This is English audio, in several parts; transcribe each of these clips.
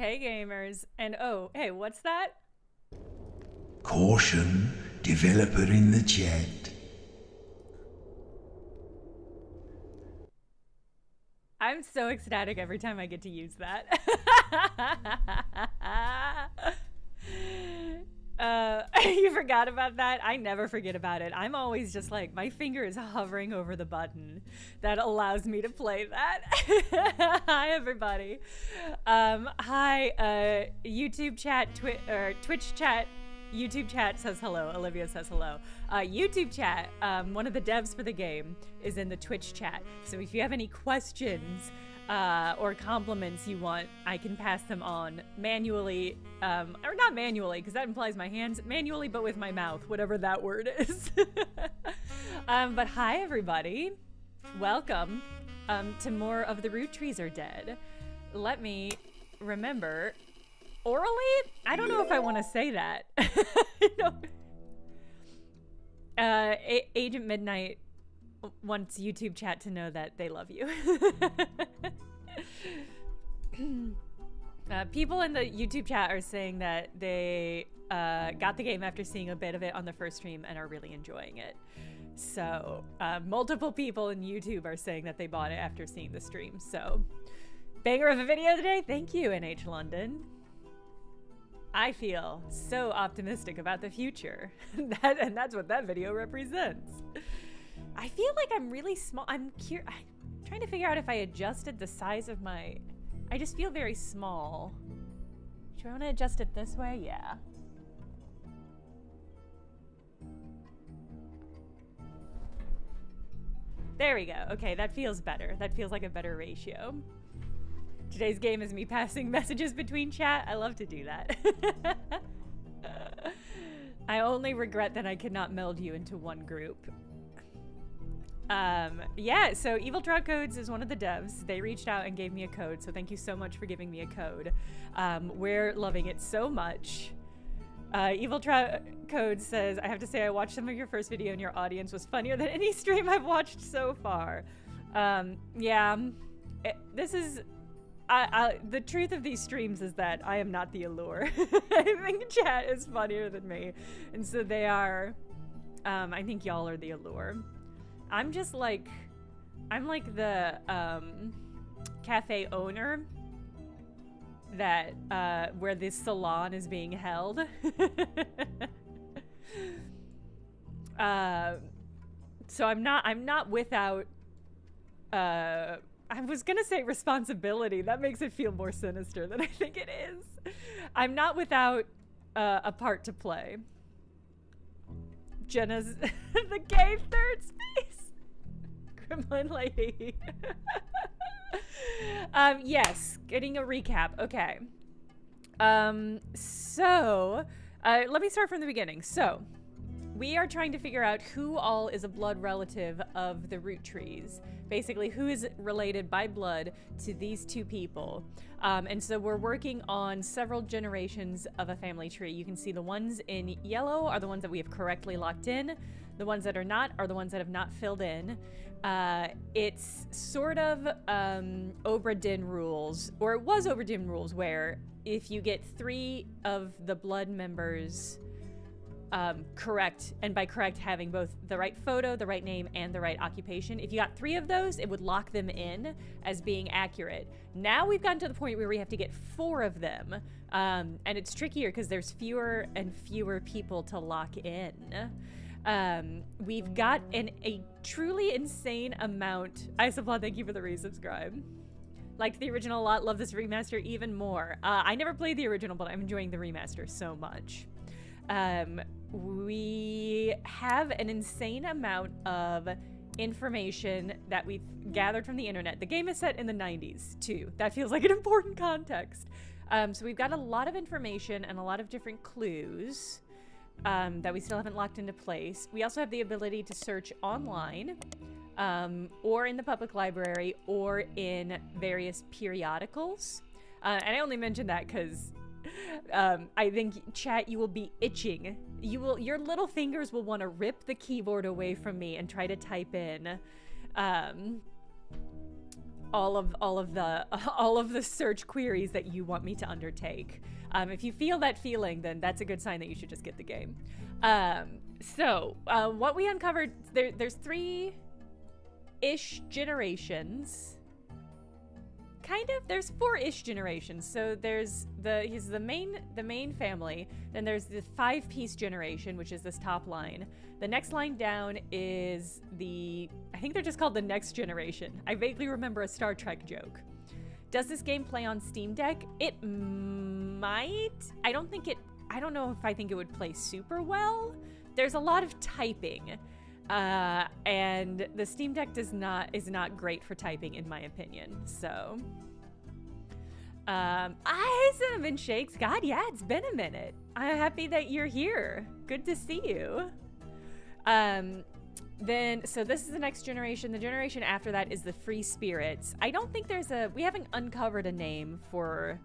Hey gamers, and oh, hey, what's that? Caution, developer in the chat. I'm so ecstatic every time I get to use that. You forgot about that? I never forget about it. I'm always just like, my finger is hovering over the button that allows me to play that. Hi, everybody. Hi, YouTube chat, Twitch chat. YouTube chat says hello. Olivia says hello. YouTube chat, one of the devs for the game, is in the Twitch chat. So if you have any questions or compliments you want, I can pass them on manually, or not manually, because that implies my hands, manually, but with my mouth, whatever that word is. But hi, everybody. Welcome to more of the Root Trees Are Dead. Let me remember... Orally? I don't know if I want to say that. Agent Midnight wants YouTube chat to know that they love you. People in the YouTube chat are saying that they got the game after seeing a bit of it on the first stream and are really enjoying it. So multiple people in YouTube are saying that they bought it after seeing the stream. So banger of a video today. Thank you, NH London. I feel so optimistic about the future. And that's what that video represents. I feel like I'm really small. I'm trying to figure out if I adjusted the size of my... I just feel very small. Do I want to adjust it this way? Yeah. There we go. Okay, that feels better. That feels like a better ratio. Today's game is me passing messages between chat. I love to do that. I only regret that I could not meld you into one group. Yeah, so Evil Trout Codes is one of the devs. They reached out and gave me a code, so thank you so much for giving me a code. We're loving it so much. Evil Trout Codes says, I have to say I watched some of your first video and your audience was funnier than any stream I've watched so far. Yeah, this is... the truth of these streams is that I am not the allure. I think chat is funnier than me. And so they are, I think y'all are the allure. I'm just like, I'm like the cafe owner that, where this salon is being held. So I'm not without, I was gonna say responsibility. That makes it feel more sinister than I think it is. I'm not without a part to play. Jenna's the gay third space. Gremlin lady. Yes, getting a recap. Okay. So, let me start from the beginning. So, we are trying to figure out who all is a blood relative of the root trees. Basically, who is related by blood to these two people. And so we're working on several generations of a family tree. You can see the ones in yellow are the ones that we have correctly locked in. The ones that are not are the ones that have not filled in. It's sort of Obra Dinn rules, or it was Obra Dinn rules, where if you get 3 of the blood members correct, and by correct having both the right photo, the right name, and the right occupation. If you got 3 of those, it would lock them in as being accurate. Now we've gotten to the point where we have to get 4 of them, and it's trickier because there's fewer and fewer people to lock in. We've got a truly insane amount. Isoplan, thank you for the resubscribe. Liked the original a lot, love this remaster even more. I never played the original, but I'm enjoying the remaster so much. We have an insane amount of information that we've gathered from the internet. The game is set in the 90s too. That feels like an important context. So we've got a lot of information and a lot of different clues that we still haven't locked into place. We also have the ability to search online or in the public library or in various periodicals. And I only mention that because I think, chat, you will be itching. Your little fingers will want to rip the keyboard away from me and try to type in all of the search queries that you want me to undertake. If you feel that feeling, then that's a good sign that you should just get the game. So what we uncovered, there's 3-ish generations. Kind of. There's 4-ish generations. So there's the main family. Then there's the 5-piece generation, which is this top line. The next line down is I think they're just called the next generation. I vaguely remember a Star Trek joke. Does this game play on Steam Deck? It might. I don't know if I think it would play super well. There's a lot of typing. And the Steam Deck is not great for typing, in my opinion. So, Cinnamon Shakes. God, yeah, it's been a minute. I'm happy that you're here. Good to see you. So this is the next generation. The generation after that is the Free Spirits. I don't think we haven't uncovered a name for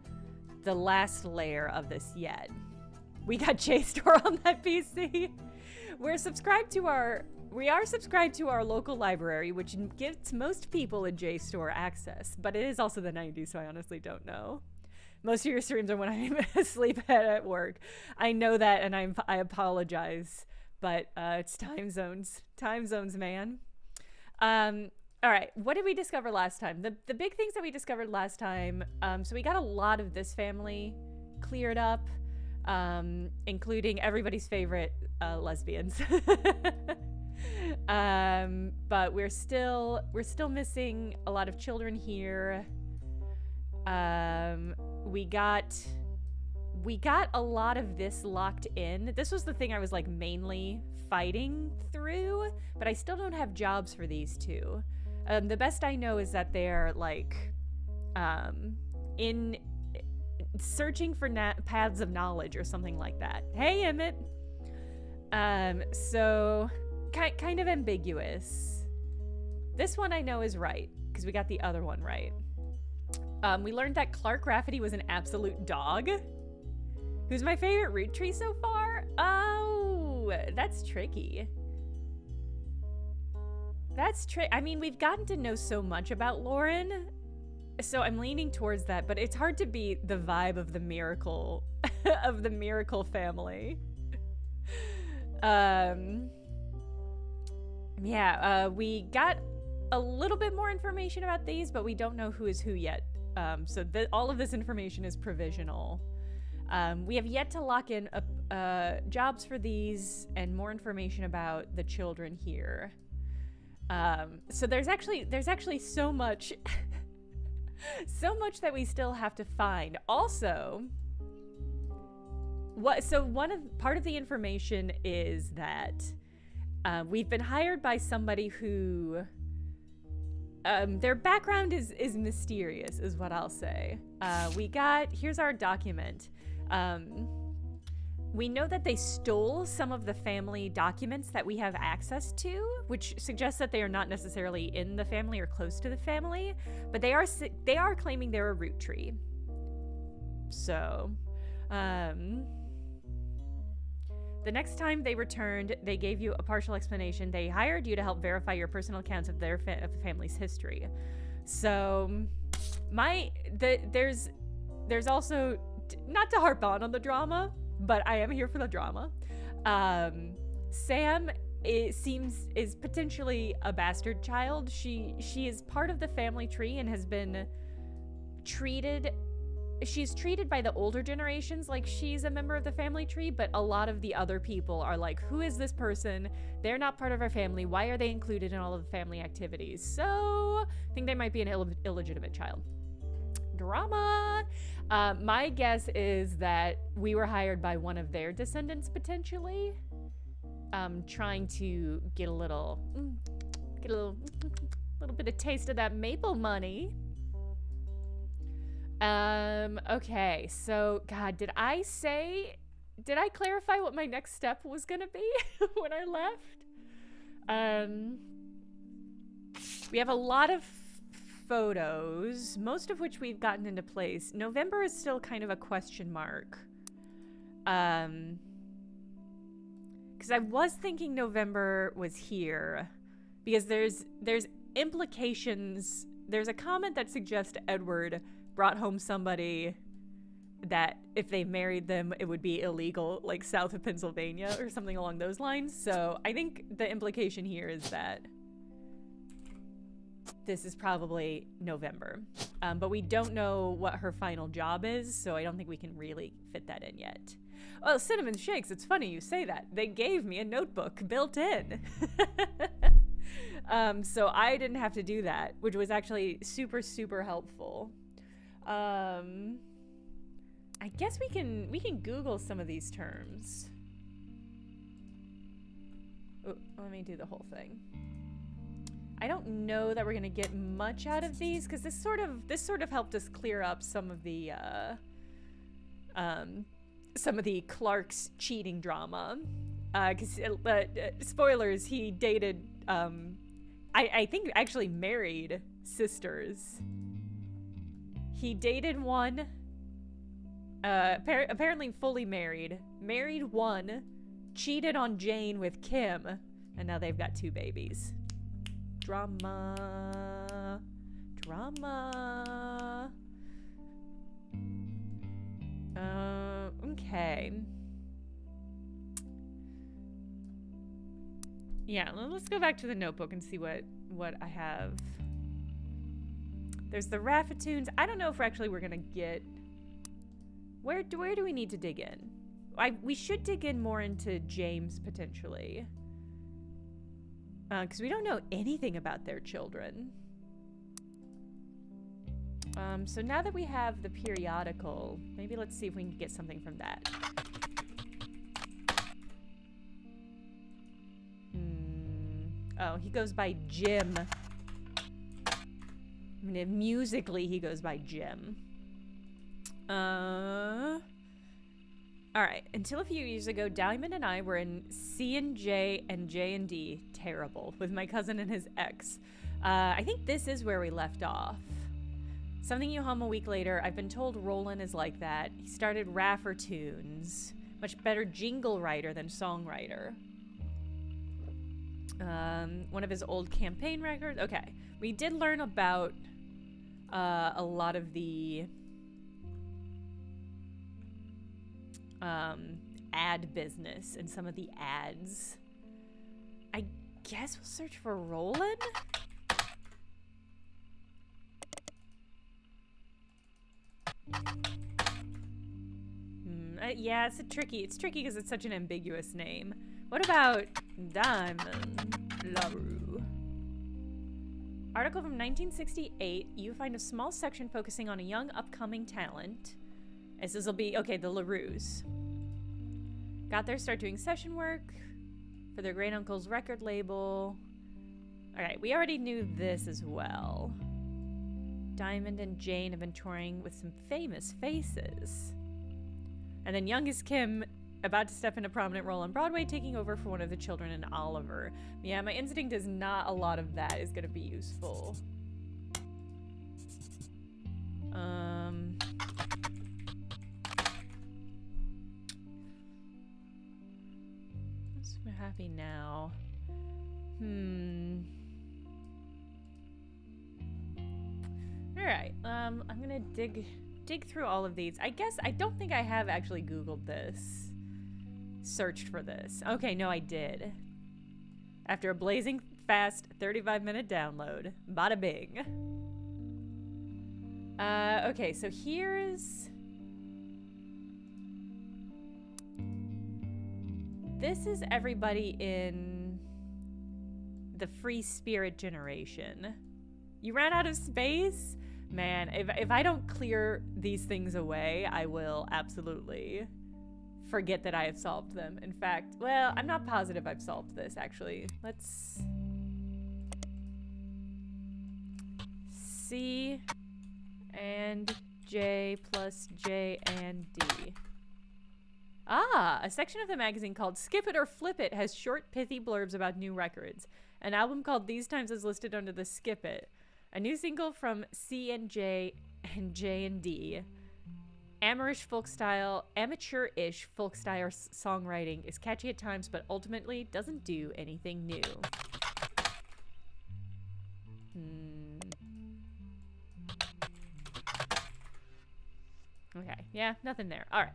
the last layer of this yet. We got JSTOR on that PC. We are subscribed to our local library, which gives most people a JSTOR access, but it is also the 90s, so I honestly don't know. Most of your streams are when I'm asleep at work. I know that, and I apologize, but it's time zones, man. All right, what did we discover last time? The big things that we discovered last time, so we got a lot of this family cleared up, including everybody's favorite lesbians. But we're still missing a lot of children here. We got a lot of this locked in. This was the thing I was like mainly fighting through, but I still don't have jobs for these two. The best I know is that they're like in searching for paths of knowledge or something like that. Hey, Emmett. So kind of ambiguous. This one I know is right because we got the other one right. We learned that Clark Rafferty was an absolute dog. Who's my favorite root tree so far? Oh, that's tricky. I mean, we've gotten to know so much about Lauren, so I'm leaning towards that, but it's hard to beat the vibe of the miracle of the miracle family. We got a little bit more information about these, but we don't know who is who yet. So all of this information is provisional. We have yet to lock in jobs for these and more information about the children here. So there's actually so much, so much that we still have to find. Also, part of the information is that we've been hired by somebody who their background is mysterious, is what I'll say. Here's our document. We know that they stole some of the family documents that we have access to, which suggests that they are not necessarily in the family or close to the family, but they are claiming they're a root tree. So, the next time they returned, they gave you a partial explanation. They hired you to help verify your personal accounts of their family's history. So, there's also, not to harp on the drama, but I am here for the drama. Sam is potentially a bastard child. She is part of the family tree and has been treated. She's treated by the older generations like she's a member of the family tree, but a lot of the other people are like, who is this person? They're not part of our family. Why are they included in all of the family activities? So I think they might be an illegitimate child. Drama. My guess is that we were hired by one of their descendants potentially, trying to get a little bit of taste of that maple money. Okay, so God, did I clarify what my next step was gonna be when I left? We have a lot of photos, most of which we've gotten into place. November is still kind of a question mark. Because I was thinking November was here, because there's implications there's a comment that suggests Edward brought home somebody that if they married them, it would be illegal, like south of Pennsylvania or something along those lines. So I think the implication here is that this is probably November. But we don't know what her final job is, so I don't think we can really fit that in yet. Well, Cinnamon Shakes, it's funny you say that. They gave me a notebook built in. So I didn't have to do that, which was actually super, super helpful. I guess we can Google some of these terms. Oh, let me do the whole thing. I don't know that we're gonna get much out of these because this sort of helped us clear up some of the Clark's cheating drama. Because spoilers, he dated I think actually married sisters. He dated one, apparently fully married one, cheated on Jane with Kim, and now they've got 2 babies. Drama. Okay. Yeah, let's go back to the notebook and see what I have. There's the Raffatoons. I don't know if we're gonna get... Where do we need to dig in? We should dig in more into James, potentially. Because we don't know anything about their children. So now that we have the periodical, maybe let's see if we can get something from that. Oh, he goes by Jim. I mean, musically, he goes by Jim. Alright, until a few years ago, Diamond and I were in C&J and J&D, terrible, with my cousin and his ex. I think this is where we left off. Something you hum a week later, I've been told Roland is like that. He started Raffertoons. Much better jingle writer than songwriter. One of his old campaign records. Okay, we did learn about a lot of the ad business and some of the ads. I guess we'll search for Roland. Yeah, it's tricky because it's such an ambiguous name. What about Diamond LaRue? Article from 1968. You find a small section focusing on a young upcoming talent. As this will be, okay, the LaRues. Got their start doing session work for their great uncle's record label. Alright, we already knew this as well. Diamond and Jane have been touring with some famous faces. And then youngest Kim, about to step in a prominent role on Broadway, taking over for one of the children in Oliver. Yeah, my instinct is not a lot of that is going to be useful. We're happy now. Alright, I'm gonna dig through all of these. I guess I don't think I have actually Googled this. Searched for this. Okay, no, I did. After a blazing fast 35-minute download. Bada bing. Okay, so here's... This is everybody in the Free Spirit generation. You ran out of space? Man, if I don't clear these things away, I will absolutely forget that I have solved them. In fact, well, I'm not positive I've solved this, actually. Let's... C and J plus J and D. Ah, a section of the magazine called Skip It or Flip It has short, pithy blurbs about new records. An album called These Times is listed under the Skip It. A new single from C and J and D. Amateurish folk style songwriting is catchy at times, but ultimately doesn't do anything new. Okay, yeah, nothing there. All right.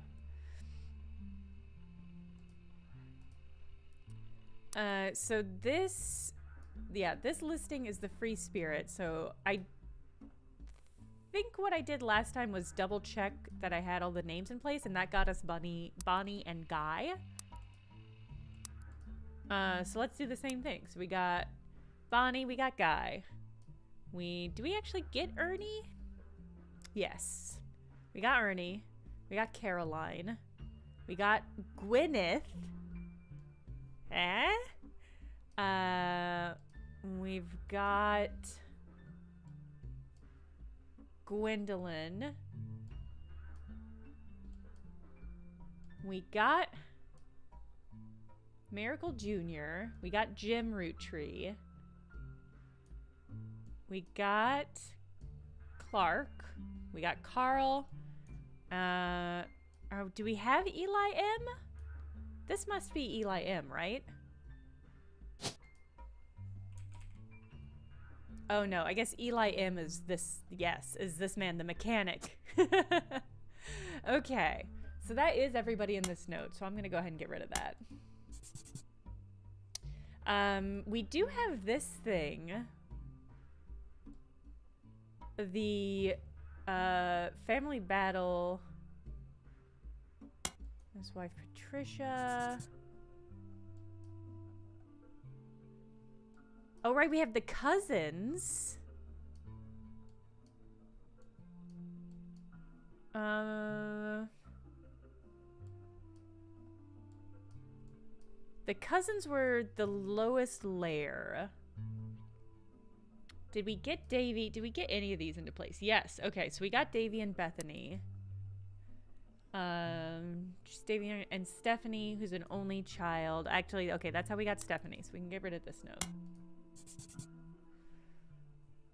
So this listing is the free spirit. So I think what I did last time was double check that I had all the names in place, and that got us Bonnie and Guy. So let's do the same thing. So we got Bonnie, we got Guy. Do we actually get Ernie? Yes. We got Ernie. We got Caroline. We got Gwyneth. We've got Gwendolyn. We got Miracle Jr. We got Jim Roottree. We got Clark. We got Carl. Do we have Eli M? This must be Eli M, right? Oh no, I guess Eli M is this, yes, is this man, the mechanic. Okay, so that is everybody in this note, so I'm gonna go ahead and get rid of that. We do have this thing. The family battle. His wife Patricia. Oh right, we have the cousins. The cousins were the lowest layer. Did we get Davy? Did we get any of these into place? Yes. Okay, so we got Davy and Bethany. Just Davy and Stephanie, who's an only child. Actually, okay, that's how we got Stephanie, so we can get rid of this note.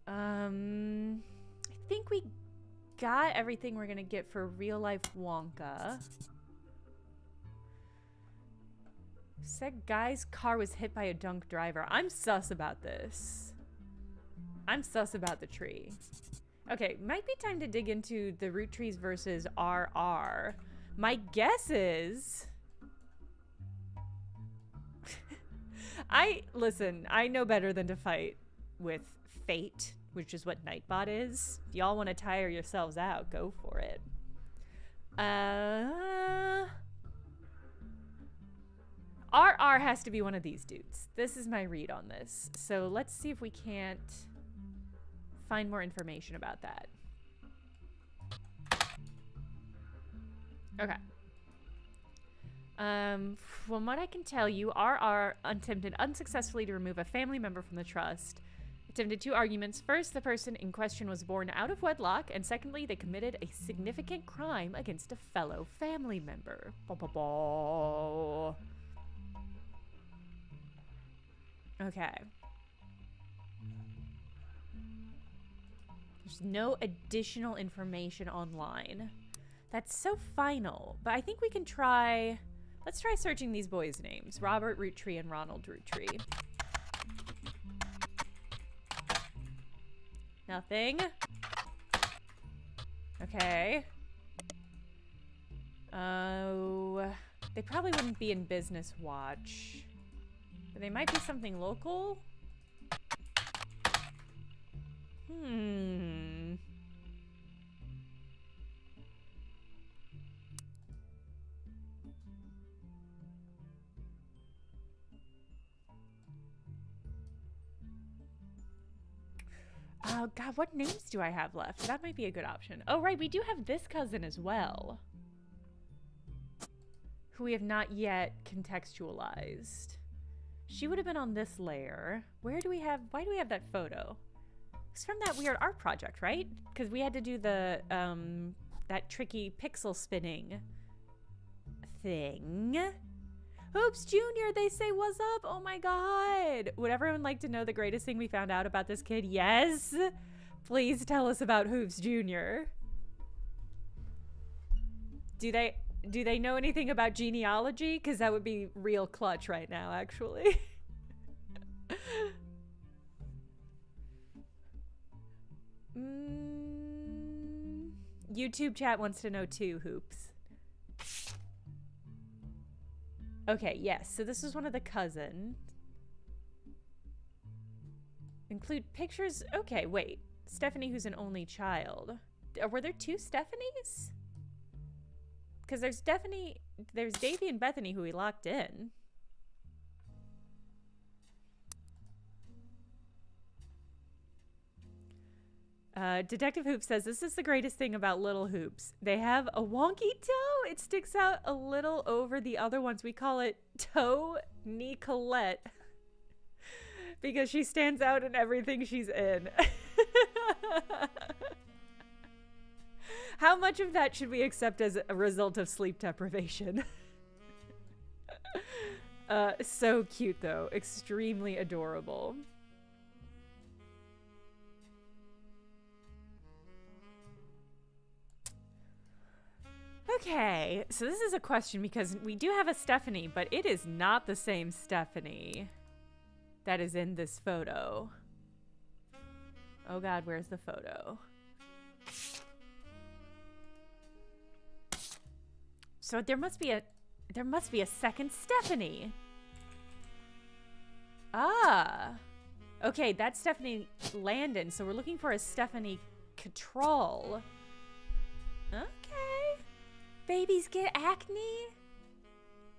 I think we got everything we're gonna get for real life Wonka. Said guy's car was hit by a drunk driver. I'm sus about this. I'm sus about the tree. Okay, might be time to dig into the root trees versus RR. My guess is... Listen, I know better than to fight with fate, which is what Nightbot is. If y'all want to tire yourselves out, go for it. RR has to be one of these dudes. This is my read on this. So let's see if we can't find more information about that. Okay. From what I can tell you, RR attempted unsuccessfully to remove a family member from the trust. Attempted 2 arguments. First, the person in question was born out of wedlock, and secondly, they committed a significant crime against a fellow family member. Okay. There's no additional information online. That's so final. But I think we can try... Let's try searching these boys' names. Robert Roottree and Ronald Roottree. Nothing. Okay. Oh... They probably wouldn't be in Business Watch. But they might be something local? Oh god, what names do I have left? That might be a good option. Oh right, we do have this cousin as well, who we have not yet contextualized. She would have been on this layer. Why do we have that photo? It's from that weird art project, right? Because we had to do the, that tricky pixel spinning thing. Hoops Jr., they say, what's up? Oh my god. Would everyone like to know the greatest thing we found out about this kid? Yes. Please tell us about Hoops Jr. Do they know anything about genealogy? Because that would be real clutch right now, actually. YouTube chat wants to know too, Hoops. Okay, yes. So this is one of the cousins. Include pictures. Okay, wait. Stephanie, who's an only child. Were there two Stephanies? Because there's Davy and Bethany who we locked in. Detective Hoops says, this is the greatest thing about little hoops. They have a wonky toe. It sticks out a little over the other ones. We call it Toe Nicolette because she stands out in everything she's in. How much of that should we accept as a result of sleep deprivation? So cute, though. Extremely adorable. Okay, so this is a question because we do have a Stephanie, but it is not the same Stephanie that is in this photo. Oh God, where's the photo? So there must be a second Stephanie. Ah. Okay, that's Stephanie Landon. So we're looking for a Stephanie Cattrall. Okay. Babies get acne?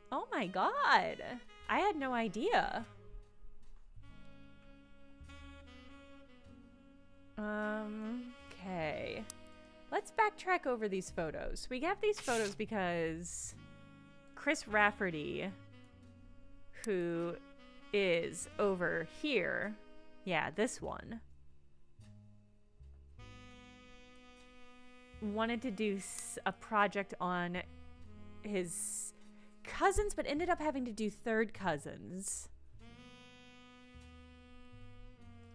Oh my God. I had no idea. Okay. Let's backtrack over these photos. We have these photos because Chris Rafferty, who is over here, yeah, this one, wanted to do a project on his cousins, but ended up having to do third cousins.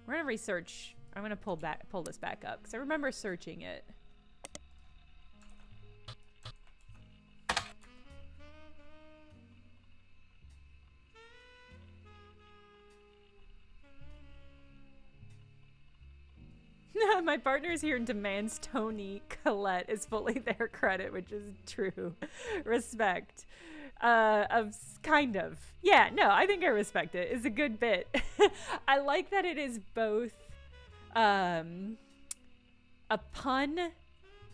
We're gonna research. I'm gonna pull this back up because I remember searching it. My partner is here and demands Tony Collette is fully their credit, which is true. Respect. Kind of. Yeah, no, I think I respect it. It's a good bit. I like that it is both a pun,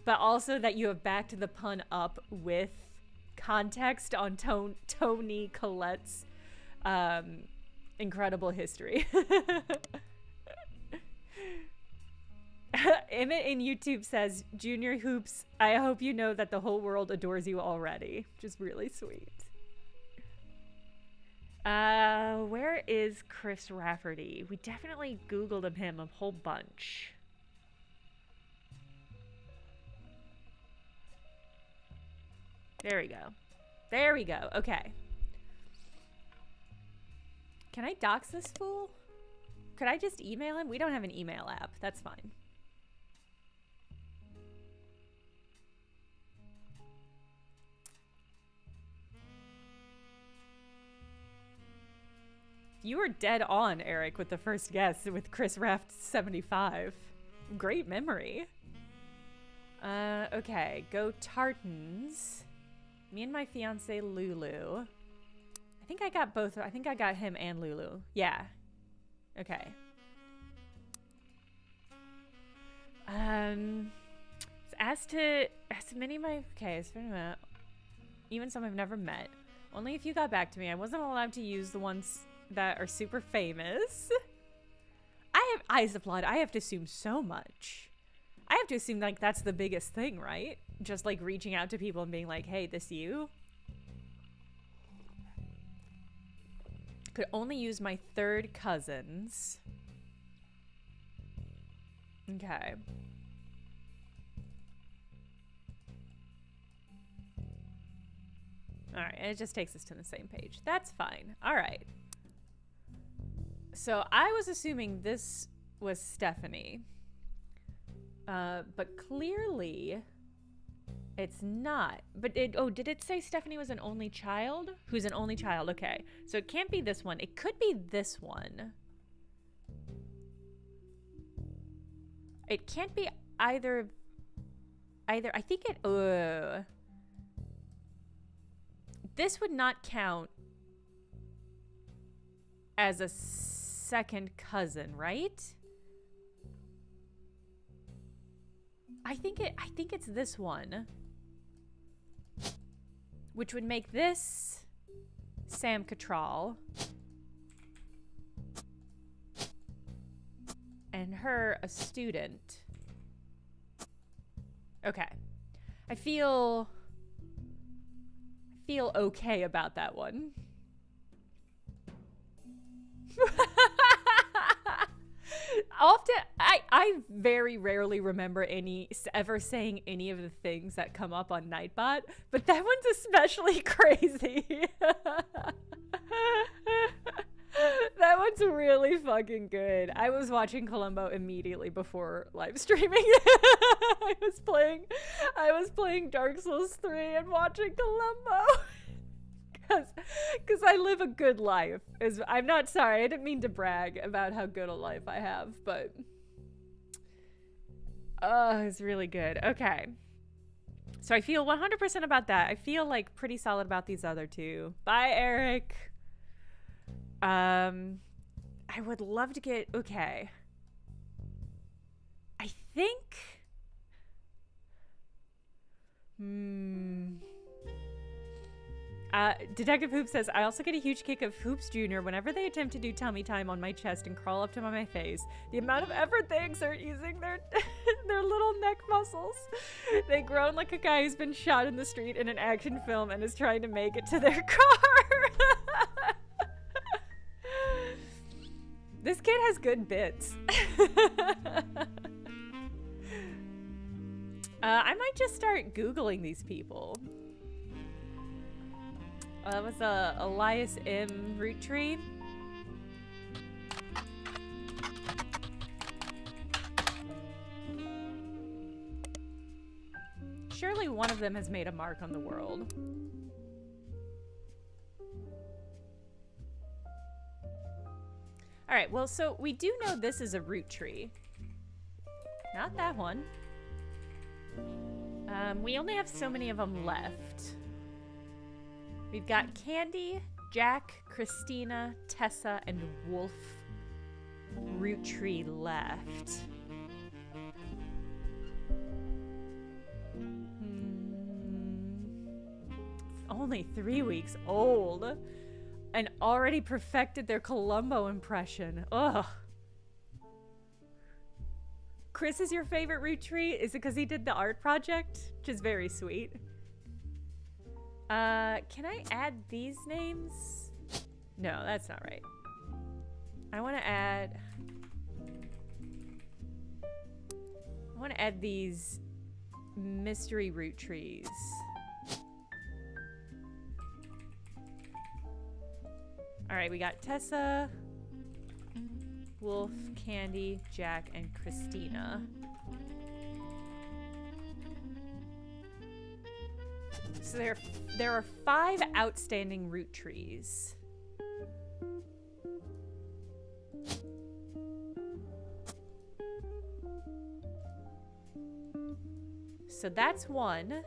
but also that you have backed the pun up with context on Tony Collette's incredible history. Emmett in YouTube says, Junior Hoops, I hope you know that the whole world adores you already. Which is really sweet. Where is Chris Rafferty? We definitely Googled him a whole bunch. There we go. There we go. Okay. Can I dox this fool? Could I just email him? We don't have an email app. That's fine. You were dead on, Eric, with the first guess with Chris Raft 75. Great memory. Okay, go Tartans. Me and my fiance Lulu. I think I got both. I think I got him and Lulu. Yeah. Okay. As to many of my even some I've never met. Only if you got back to me. I wasn't allowed to use the ones that are super famous. I have eyes of blood. I have to assume so much. I have to assume like that's the biggest thing, right? Just like reaching out to people and being like, hey, this you? Could only use my third cousins. Okay. All right, and it just takes us to the same page. That's fine. All right. So I was assuming this was Stephanie. But clearly it's not. But did it say Stephanie was an only child? Who's an only child? Okay. So it can't be this one. It could be this one. It can't be either. either. I think it. This would not count as a second cousin, right? I think it's this one, which would make this Sam Cattrall and her a student. Okay. I feel okay about that one. Often, I very rarely remember ever saying any of the things that come up on Nightbot, but that one's especially crazy. That one's really fucking good. I was watching Colombo immediately before live streaming. I was playing Dark Souls 3 and watching Colombo. Because I live a good life. I'm not sorry. I didn't mean to brag about how good a life I have, but it's really good. Okay. So I feel 100% about that. I feel like pretty solid about these other two. Bye, Eric. I would love to get, okay. I think, Detective Hoop says, I also get a huge kick of Hoops Jr. whenever they attempt to do tummy time on my chest and crawl up to my face. The amount of effort they exert using their their little neck muscles. They groan like a guy who's been shot in the street in an action film and is trying to make it to their car. This kid has good bits. I might just start Googling these people. That was Elias M. Root Tree. Surely one of them has made a mark on the world. All right, well, so we do know this is a root tree. Not that one. We only have so many of them left. We've got Candy, Jack, Christina, Tessa, and Wolf root tree left. Only 3 weeks old and already perfected their Colombo impression. Ugh. Chris is your favorite root tree? Is it because he did the art project? Which is very sweet. Can I add these names? No, that's not right. I want to add these mystery root trees. All right, we got Tessa, Wolf, Candy, Jack, and Christina. So there are 5 outstanding root trees. So that's one.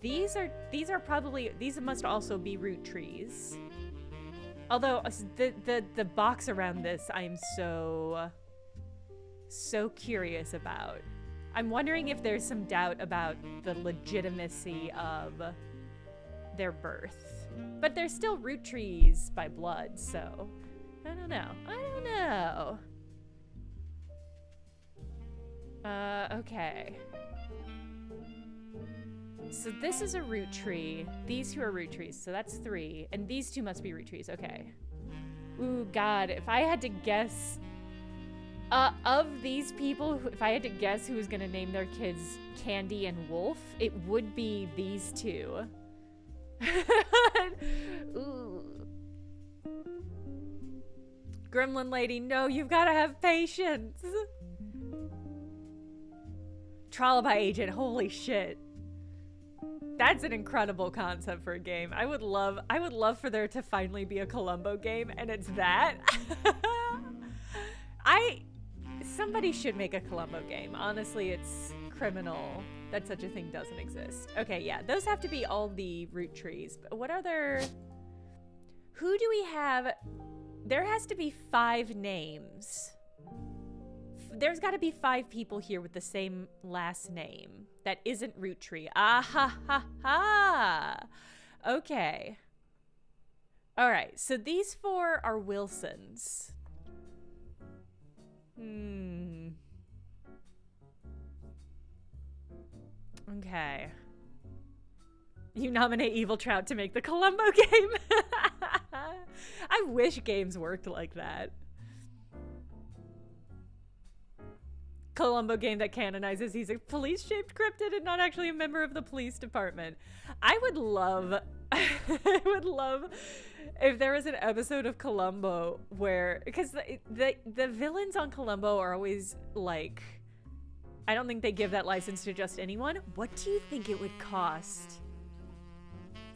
These must also be root trees. Although the box around this I'm so curious about. I'm wondering if there's some doubt about the legitimacy of their birth. But they're still root trees by blood, so I don't know. Okay. So this is a root tree. These 2 are root trees, so that's 3. And these 2 must be root trees, okay. Ooh, God, if I had to guess... of these people, if I had to guess who was gonna name their kids Candy and Wolf, it would be these 2. Ooh. Gremlin lady, no, you've gotta have patience. Trial by agent, holy shit. That's an incredible concept for a game. I would love for there to finally be a Colombo game, and it's that. Somebody should make a Colombo game. Honestly, it's criminal that such a thing doesn't exist. Okay, yeah, those have to be all the root trees. But what other... Who do we have? There has to be 5 names. There's got to be 5 people here with the same last name that isn't root tree. Ah ha ha ha. Okay. All right, so these 4 are Wilsons. Okay. You nominate Evil Trout to make the Colombo game. I wish games worked like that. Colombo game that canonizes he's a police-shaped cryptid and not actually a member of the police department. I would love if there was an episode of Colombo where, because the villains on Colombo are always like, I don't think they give that license to just anyone. What do you think it would cost?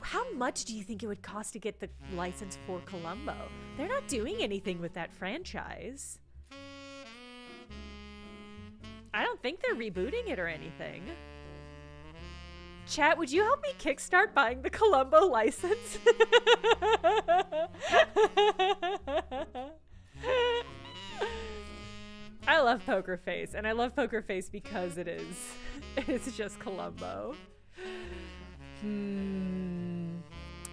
How much do you think it would cost to get the license for Colombo? They're not doing anything with that franchise. I don't think they're rebooting it or anything. Chat, would you help me kickstart buying the Colombo license? I love Poker Face, and I love Poker Face because it's just Colombo.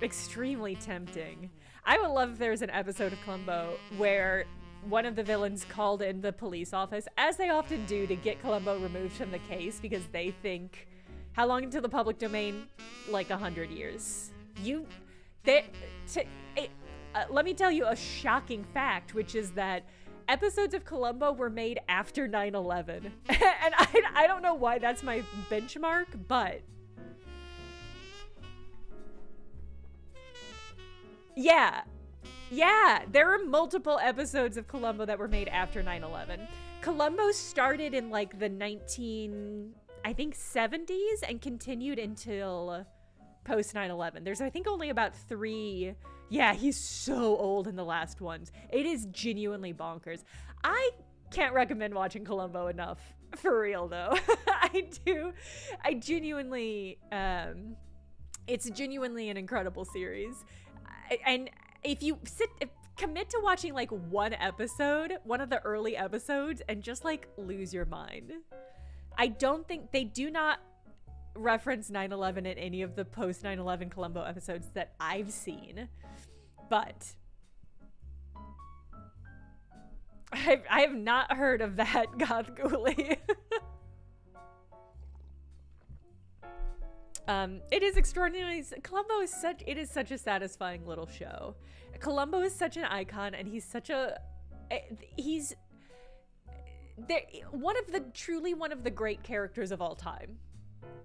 Extremely tempting. I would love if there was an episode of Colombo where one of the villains called in the police office, as they often do, to get Colombo removed from the case because they think, how long into the public domain? Like 100 years. Let me tell you a shocking fact, which is that episodes of Colombo were made after 9/11. And I don't know why that's my benchmark, but yeah, there are multiple episodes of Colombo that were made after 9/11. Colombo started in like the 70s and continued until post 9/11. There's, I think, only about 3. Yeah, he's so old in the last ones. It is genuinely bonkers. I can't recommend watching Colombo enough, for real though. I genuinely, it's genuinely an incredible series. And if you commit to watching like one of the early episodes, and just like lose your mind. I don't think they do not reference 9/11 in any of the post 9/11 Colombo episodes that I've seen, but I have not heard of that goth ghoulie. It is extraordinarily, Colombo is such a satisfying little show. Colombo is such an icon, and he's one of the great characters of all time.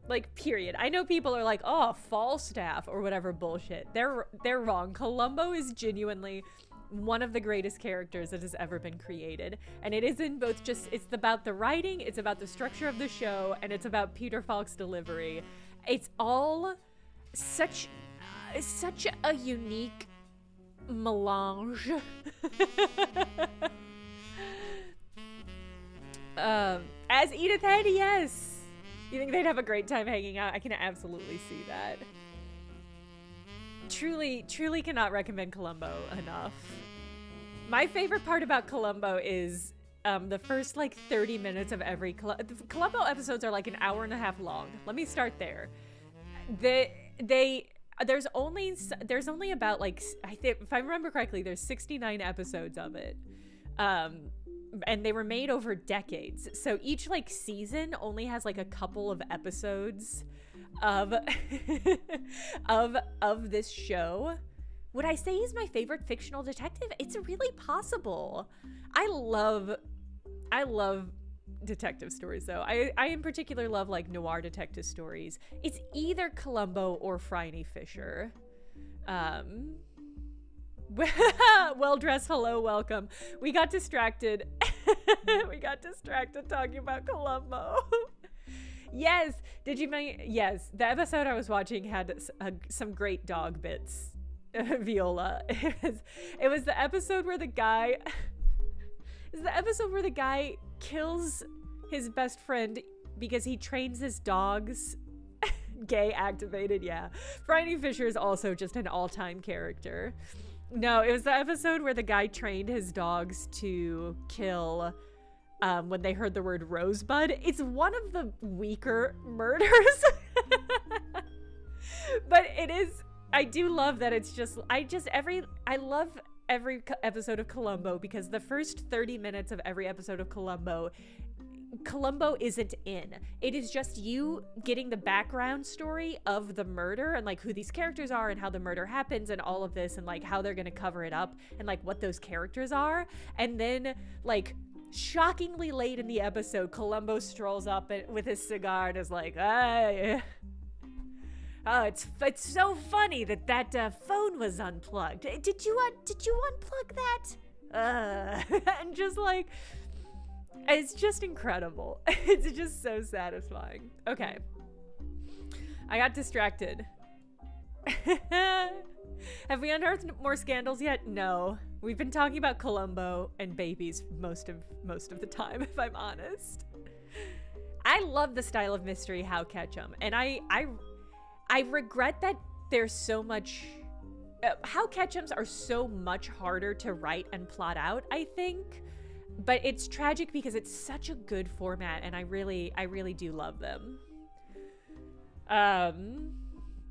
Like, period. I know people are like, oh, Falstaff or whatever bullshit. They're wrong. Colombo is genuinely one of the greatest characters that has ever been created. And it is in both it's about the writing, it's about the structure of the show, and it's about Peter Falk's delivery. It's all such a unique melange. As Edith Head, yes. You think they'd have a great time hanging out? I can absolutely see that. Truly cannot recommend Colombo enough. My favorite part about Colombo is the first like 30 minutes of every Colombo episodes are like an hour and a half long. Let me start there. There's only about like, I think, if I remember correctly, there's 69 episodes of it. And they were made over decades. So each like season only has like a couple of episodes of of this show. Would I say he's my favorite fictional detective? It's really possible. I love detective stories though. I in particular love like noir detective stories. It's either Columbo or Phryne Fisher. Well dressed, hello, welcome. We got distracted. We got distracted talking about Columbo. Yes, yes, the episode I was watching had some great dog bits. Viola. It was the episode where the guy kills his best friend because he trains his dogs. Gay activated, yeah. Bryony Fisher is also just an all-time character. No, it was the episode where the guy trained his dogs to kill when they heard the word rosebud. It's one of the weaker murders. But it is, I do love that it's just, I love every episode of Colombo because the first 30 minutes of every episode of Colombo isn't in. It is just you getting the background story of the murder and like who these characters are and how the murder happens and all of this and like how they're gonna cover it up and like what those characters are. And then like shockingly late in the episode, Colombo strolls up with his cigar and is like, oh, it's so funny that phone was unplugged. Did you unplug that? And just like, it's just incredible. It's just so satisfying. Okay. I got distracted. Have we unearthed more scandals yet? No. We've been talking about Colombo and babies most of the time, if I'm honest. I love the style of mystery How Ketchum, and I regret that there's so much How Ketchums are so much harder to write and plot out, I think. But it's tragic because it's such a good format, and I really do love them.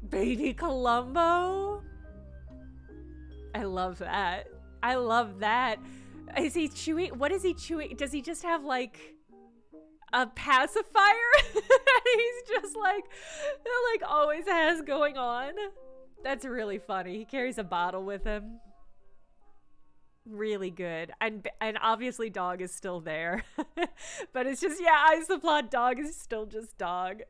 Baby Colombo. I love that. I love that. Is he chewing? What is he chewing? Does he just have like a pacifier? He's just like always has going on. That's really funny. He carries a bottle with him. Really good. And obviously dog is still there. But it's just, yeah, I supply dog is still just dog.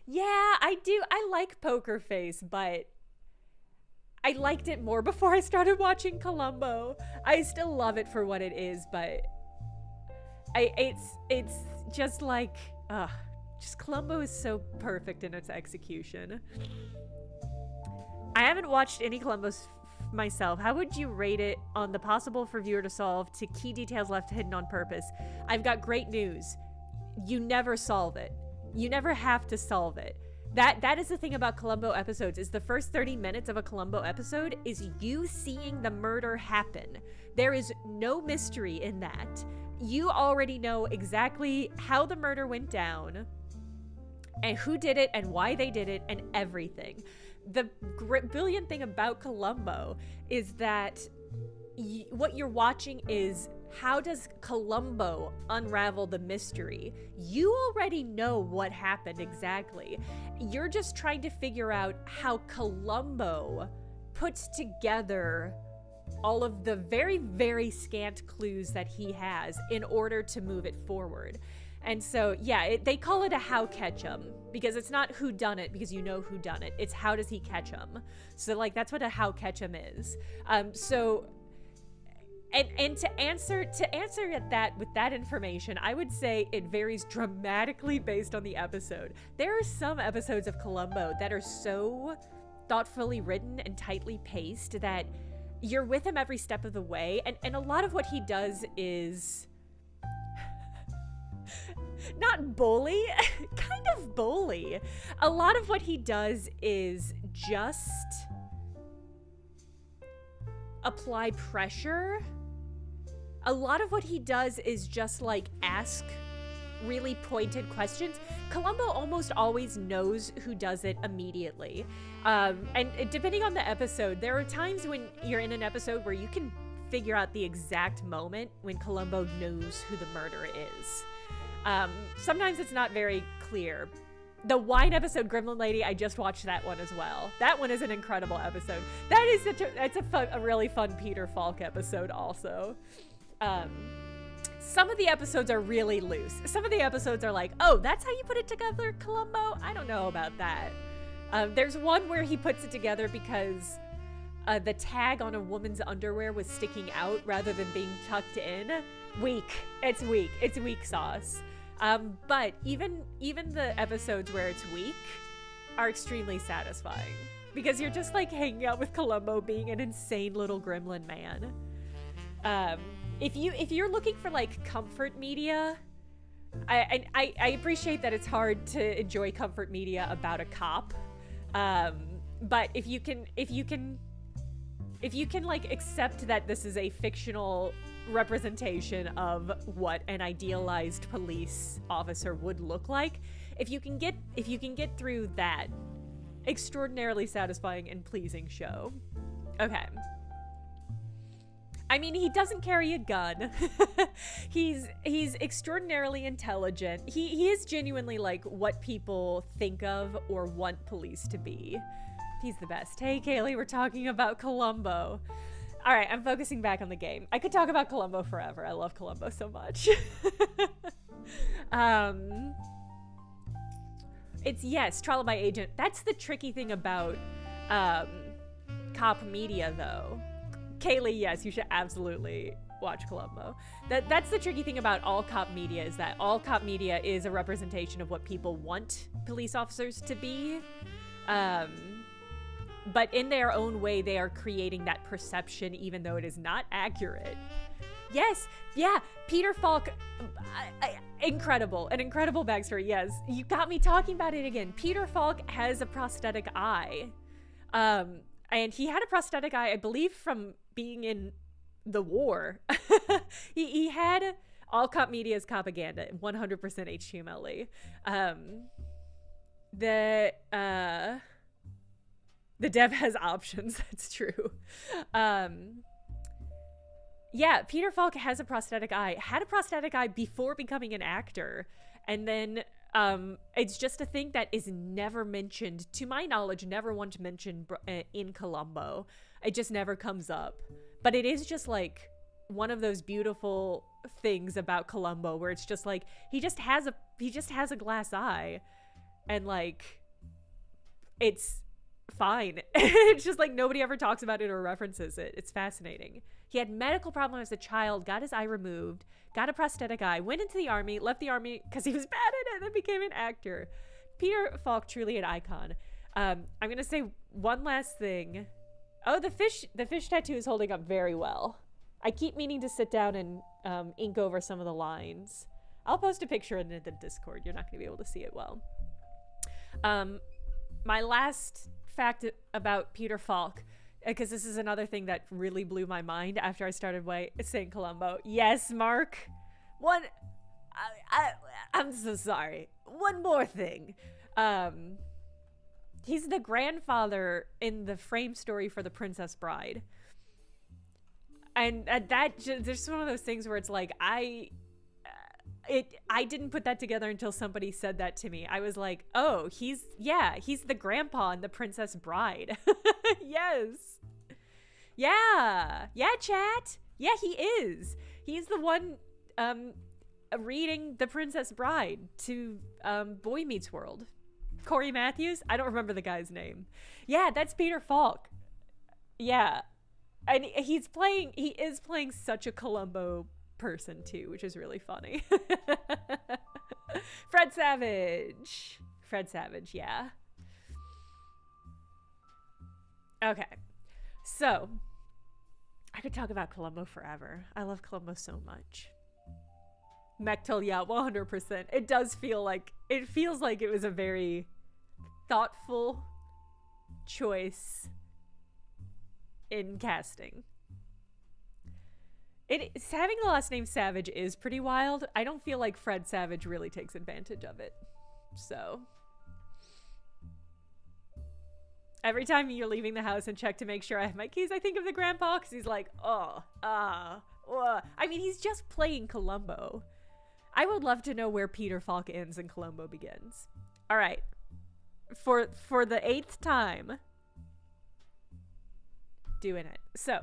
Yeah, I do. I like Poker Face, but I liked it more before I started watching Colombo. I still love it for what it is, but it's just like, just Colombo is so perfect in its execution. I haven't watched any Colombos myself. How would you rate it on the possible for viewer to solve to key details left hidden on purpose? I've got great news. You never solve it. You never have to solve it. That is the thing about Colombo episodes, is the first 30 minutes of a Colombo episode is you seeing the murder happen. There is no mystery in that. You already know exactly how the murder went down and who did it and why they did it and everything. The brilliant thing about Colombo is that what you're watching is how does Colombo unravel the mystery? You already know what happened exactly. You're just trying to figure out how Colombo puts together all of the very, very scant clues that he has in order to move it forward. And so, yeah, they call it a how catch 'em because it's not who done it because you know who done it. It's how does he catch 'em. So like that's what a how catch 'em is. And to answer at that with that information, I would say it varies dramatically based on the episode. There are some episodes of Colombo that are so thoughtfully written and tightly paced that you're with him every step of the way. And a lot of what he does is not bully, kind of bully. A lot of what he does is just apply pressure. A lot of what he does is just like ask really pointed questions. Colombo almost always knows who does it immediately. And depending on the episode, there are times when you're in an episode where you can figure out the exact moment when Colombo knows who the murderer is. Sometimes it's not very clear. The wine episode, Gremlin Lady, I just watched that one as well. That one is an incredible episode. That is a really fun Peter Falk episode also. Some of the episodes are really loose. Some of the episodes are like, oh, that's how you put it together, Colombo? I don't know about that. There's one where he puts it together because the tag on a woman's underwear was sticking out rather than being tucked in. Weak. It's weak. It's weak sauce. But even the episodes where it's weak are extremely satisfying because you're just like hanging out with Colombo being an insane little gremlin man. If you're looking for like comfort media, I appreciate that it's hard to enjoy comfort media about a cop, but if you can like accept that this is a fictional representation of what an idealized police officer would look like, if you can get through that extraordinarily satisfying and pleasing show. Okay. I mean, he doesn't carry a gun. he's extraordinarily intelligent. He is genuinely like what people think of or want police to be. He's the best. Hey, Kaylee, we're talking about Colombo. All right, I'm focusing back on the game. I could talk about Colombo forever. I love Colombo so much. It's, yes, trial by agent. That's the tricky thing about cop media, though. Kaylee, yes, you should absolutely watch Colombo. That's the tricky thing about all cop media, is that all cop media is a representation of what people want police officers to be. But in their own way, they are creating that perception, even though it is not accurate. Yes, yeah, Peter Falk, incredible, an incredible backstory, yes. You got me talking about it again. Peter Falk has a prosthetic eye. And he had a prosthetic eye, I believe, from being in the war. he had all cop media's propaganda, 100% HTML-y. The dev has options, that's true. Yeah, Peter Falk has a prosthetic eye, had a prosthetic eye before becoming an actor, and then it's just a thing that is never mentioned, to my knowledge, never once mentioned in Colombo. It just never comes up. But it is just like one of those beautiful things about Colombo where it's just like he just has a glass eye, and like it's fine. It's just like nobody ever talks about it or references it. It's fascinating. He had medical problems as a child, got his eye removed, got a prosthetic eye, went into the army, left the army because he was bad at it, and then became an actor. Peter Falk, truly an icon. I'm gonna say one last thing. Oh, the fish tattoo is holding up very well. I keep meaning to sit down and ink over some of the lines. I'll post a picture in the Discord. You're not gonna be able to see it well. My last fact about Peter Falk, because this is another thing that really blew my mind after I started saying Colombo. Yes, Mark. I'm so sorry. One more thing. He's the grandfather in the frame story for The Princess Bride. And there's one of those things where it's like, I didn't put that together until somebody said that to me. I was like, oh, he's the grandpa in The Princess Bride. Yes. Yeah, chat. Yeah, he is. He's the one reading The Princess Bride to Boy Meets World. Corey Matthews? I don't remember the guy's name. Yeah, that's Peter Falk. Yeah. And he is playing such a Colombo person too, which is really funny. Fred Savage, yeah. Okay, so I could talk about Colombo forever. I love Colombo so much. Mechtel, yeah, 100%. It feels like it was a very thoughtful choice in casting. Having the last name Savage is pretty wild. I don't feel like Fred Savage really takes advantage of it. So every time you're leaving the house and check to make sure I have my keys, I think of the grandpa, because he's like, I mean, he's just playing Colombo. I would love to know where Peter Falk ends and Colombo begins. All right. For the 8th time, doing it. So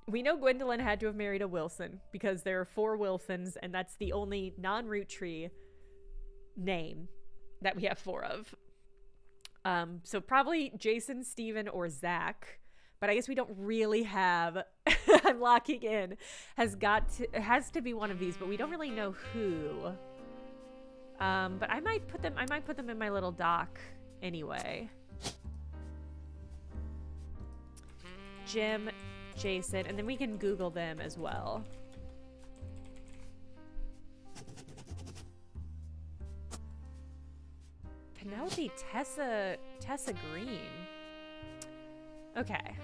we know Gwendolyn had to have married a Wilson because there are 4 Wilsons, and that's the only non-root tree name that we have 4 of. So probably Jason, Steven, or Zach, but I guess we don't really have. I'm locking in. Has to be one of these, but we don't really know who. But I might put them in my little doc anyway. Jim, Jason, and then we can Google them as well. That would be Tessa Green. Okay.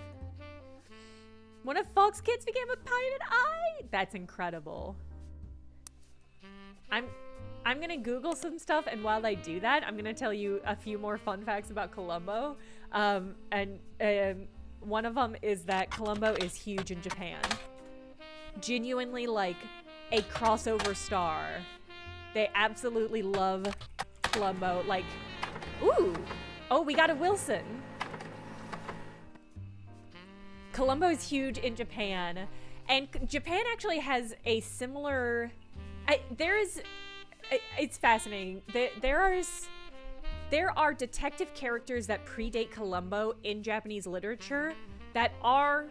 One of Falk's kids became a Pirate Eye? That's incredible. I'm gonna Google some stuff, and while I do that, I'm gonna tell you a few more fun facts about Colombo. One of them is that Colombo is huge in Japan. Genuinely, like, a crossover star. They absolutely love Colombo. Like, ooh! Oh, we got a Wilson. Colombo is huge in Japan. And Japan actually has a similar... It's fascinating. There are detective characters that predate Colombo in Japanese literature that are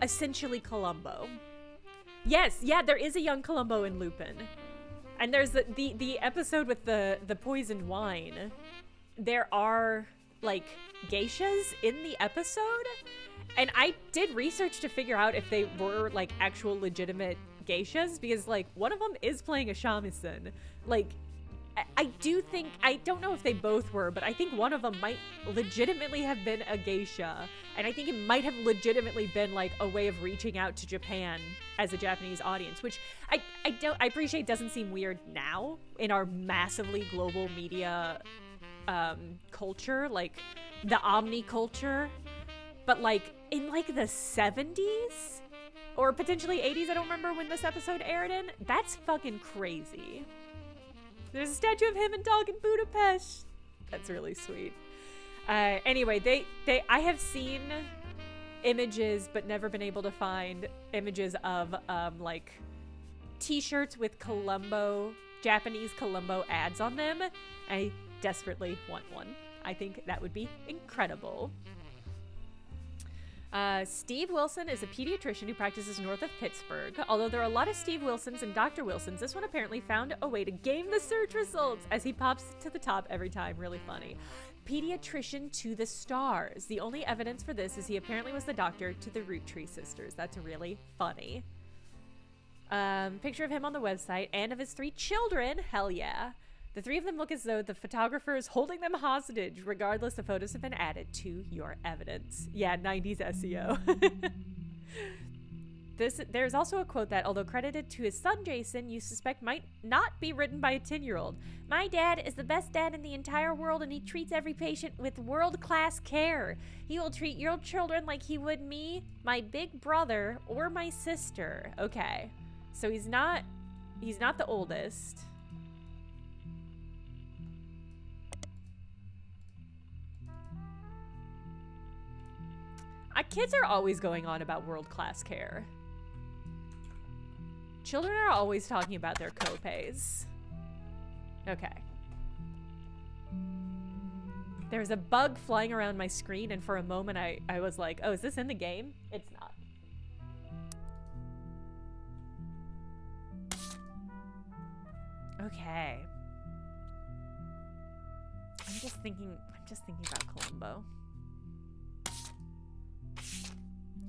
essentially Colombo. Yes, yeah, there is a young Colombo in Lupin. And there's the episode with the poisoned wine. There are, like, geishas in the episode. And I did research to figure out if they were, like, actual legitimate geishas, because, like, one of them is playing a shamisen. Like, I don't know if they both were, but I think one of them might legitimately have been a geisha. And I think it might have legitimately been, like, a way of reaching out to Japan as a Japanese audience, which I appreciate doesn't seem weird now in our massively global media culture, like the omni-culture. But, like, in, like, the 70s? Or potentially 80s, I don't remember when this episode aired in. That's fucking crazy. There's a statue of him and dog in Budapest. That's really sweet. Anyway, I have seen images, but never been able to find images of, like, t-shirts with Colombo, Japanese Colombo ads on them. I desperately want one. I think that would be incredible. Steve Wilson is a pediatrician who practices north of Pittsburgh. Although there are a lot of Steve Wilsons and Dr. Wilsons, this one apparently found a way to game the search results as he pops to the top every time. Really funny. Pediatrician to the stars. The only evidence for this is he apparently was the doctor to the Roottree sisters. That's really funny. Picture of him on the website and of his 3 children. Hell yeah. The 3 of them look as though the photographer is holding them hostage. Regardless, the photos have been added to your evidence. Yeah, 90s SEO. There's also a quote that, although credited to his son Jason, you suspect might not be written by a 10-year-old. My dad is the best dad in the entire world, and he treats every patient with world-class care. He will treat your children like he would me, my big brother, or my sister. Okay, so he's not the oldest. Kids are always going on about world-class care. Children are always talking about their co-pays. Okay. There's a bug flying around my screen, and for a moment I was like, oh, is this in the game? It's not. Okay. I'm just thinking about Colombo.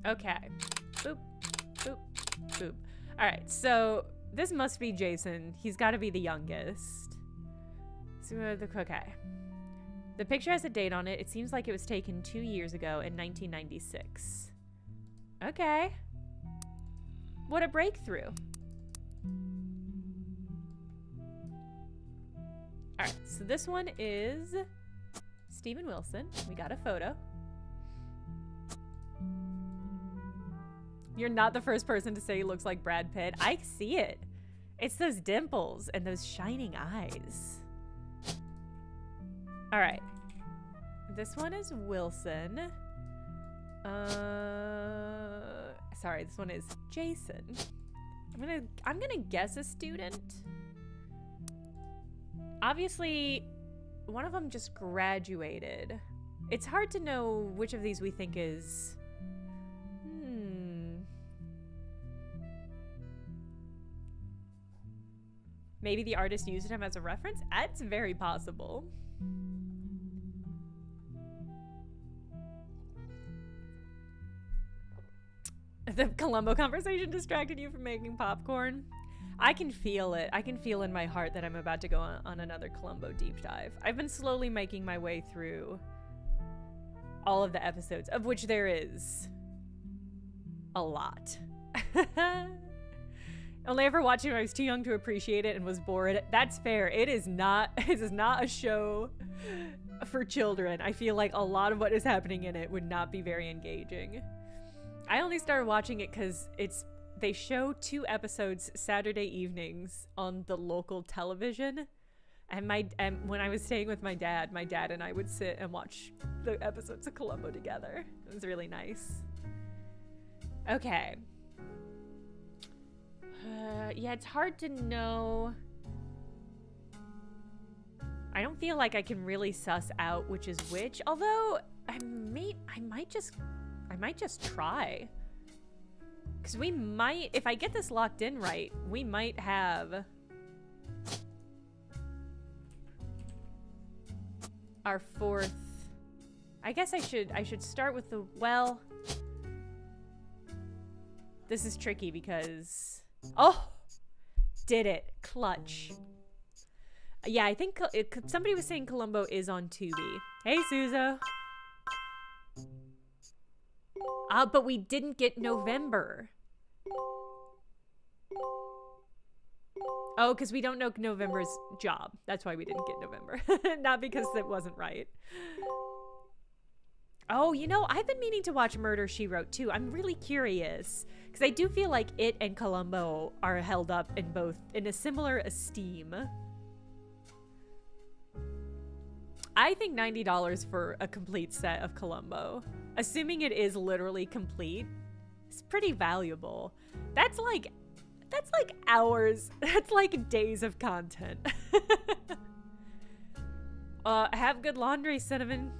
Okay. Boop, boop, boop. All right, so this must be Jason. He's got to be the youngest. So, okay. The picture has a date on it. It seems like it was taken 2 years ago in 1996. Okay. What a breakthrough. All right, so this one is Steven Wilson. We got a photo. You're not the first person to say he looks like Brad Pitt. I see it. It's those dimples and those shining eyes. All right. This one is Wilson. Sorry, this one is Jason. I'm gonna guess a student. Obviously, one of them just graduated. It's hard to know which of these we think is... Maybe the artist used him as a reference? That's very possible. The Colombo conversation distracted you from making popcorn? I can feel it. I can feel in my heart that I'm about to go on another Colombo deep dive. I've been slowly making my way through all of the episodes, of which there is a lot. Only ever watched it when I was too young to appreciate it and was bored. That's fair. It is not a show for children. I feel like a lot of what is happening in it would not be very engaging. I only started watching it because they show 2 episodes Saturday evenings on the local television. And when I was staying with my dad and I would sit and watch the episodes of Colombo together. It was really nice. Okay. Yeah, it's hard to know. I don't feel like I can really suss out which is which, although I might just try. Because we might, if I get this locked in right, we might have our 4th. I guess I should start with the, well, this is tricky because, oh, did it, clutch. Yeah, I think somebody was saying Colombo is on Tubi. Hey, Suzo. But we didn't get November. Oh, because we don't know November's job. That's why we didn't get November. Not because it wasn't right. Oh, you know, I've been meaning to watch Murder, She Wrote too. I'm really curious. Because I do feel like it and Colombo are held up in a similar esteem. I think $90 for a complete set of Colombo, assuming it is literally complete, is pretty valuable. That's like hours. That's like days of content. Have good laundry, Cinnamon.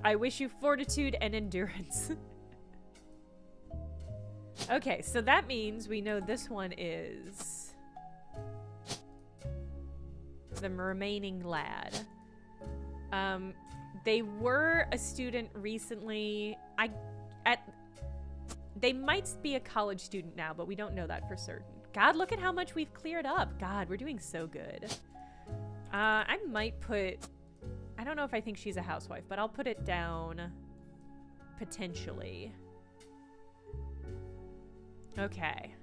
I wish you fortitude and endurance. Okay, so that means we know this one is the remaining lad. They were a student recently. They might be a college student now, but we don't know that for certain. God, look at how much we've cleared up. God, we're doing so good. I might put, I don't know if I think she's a housewife, but I'll put it down potentially. Okay.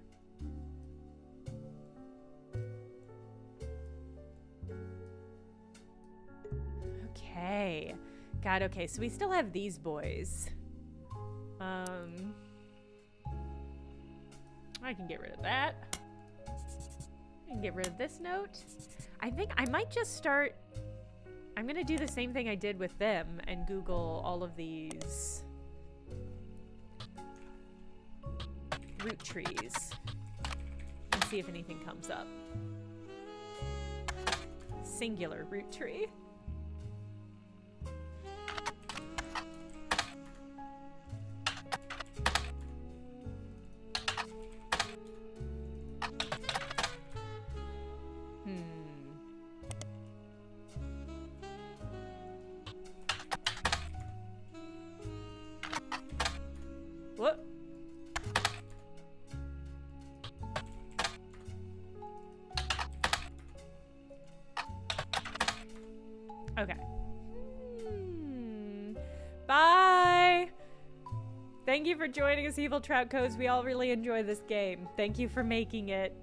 Okay. God, okay, so we still have these boys. I can get rid of that. I can get rid of this note. I think I might just start... I'm gonna do the same thing I did with them and Google all of these root trees and see if anything comes up. Singular root tree. What? Okay. Bye! Thank you for joining us, Evil Trout Codes. We all really enjoy this game. Thank you for making it.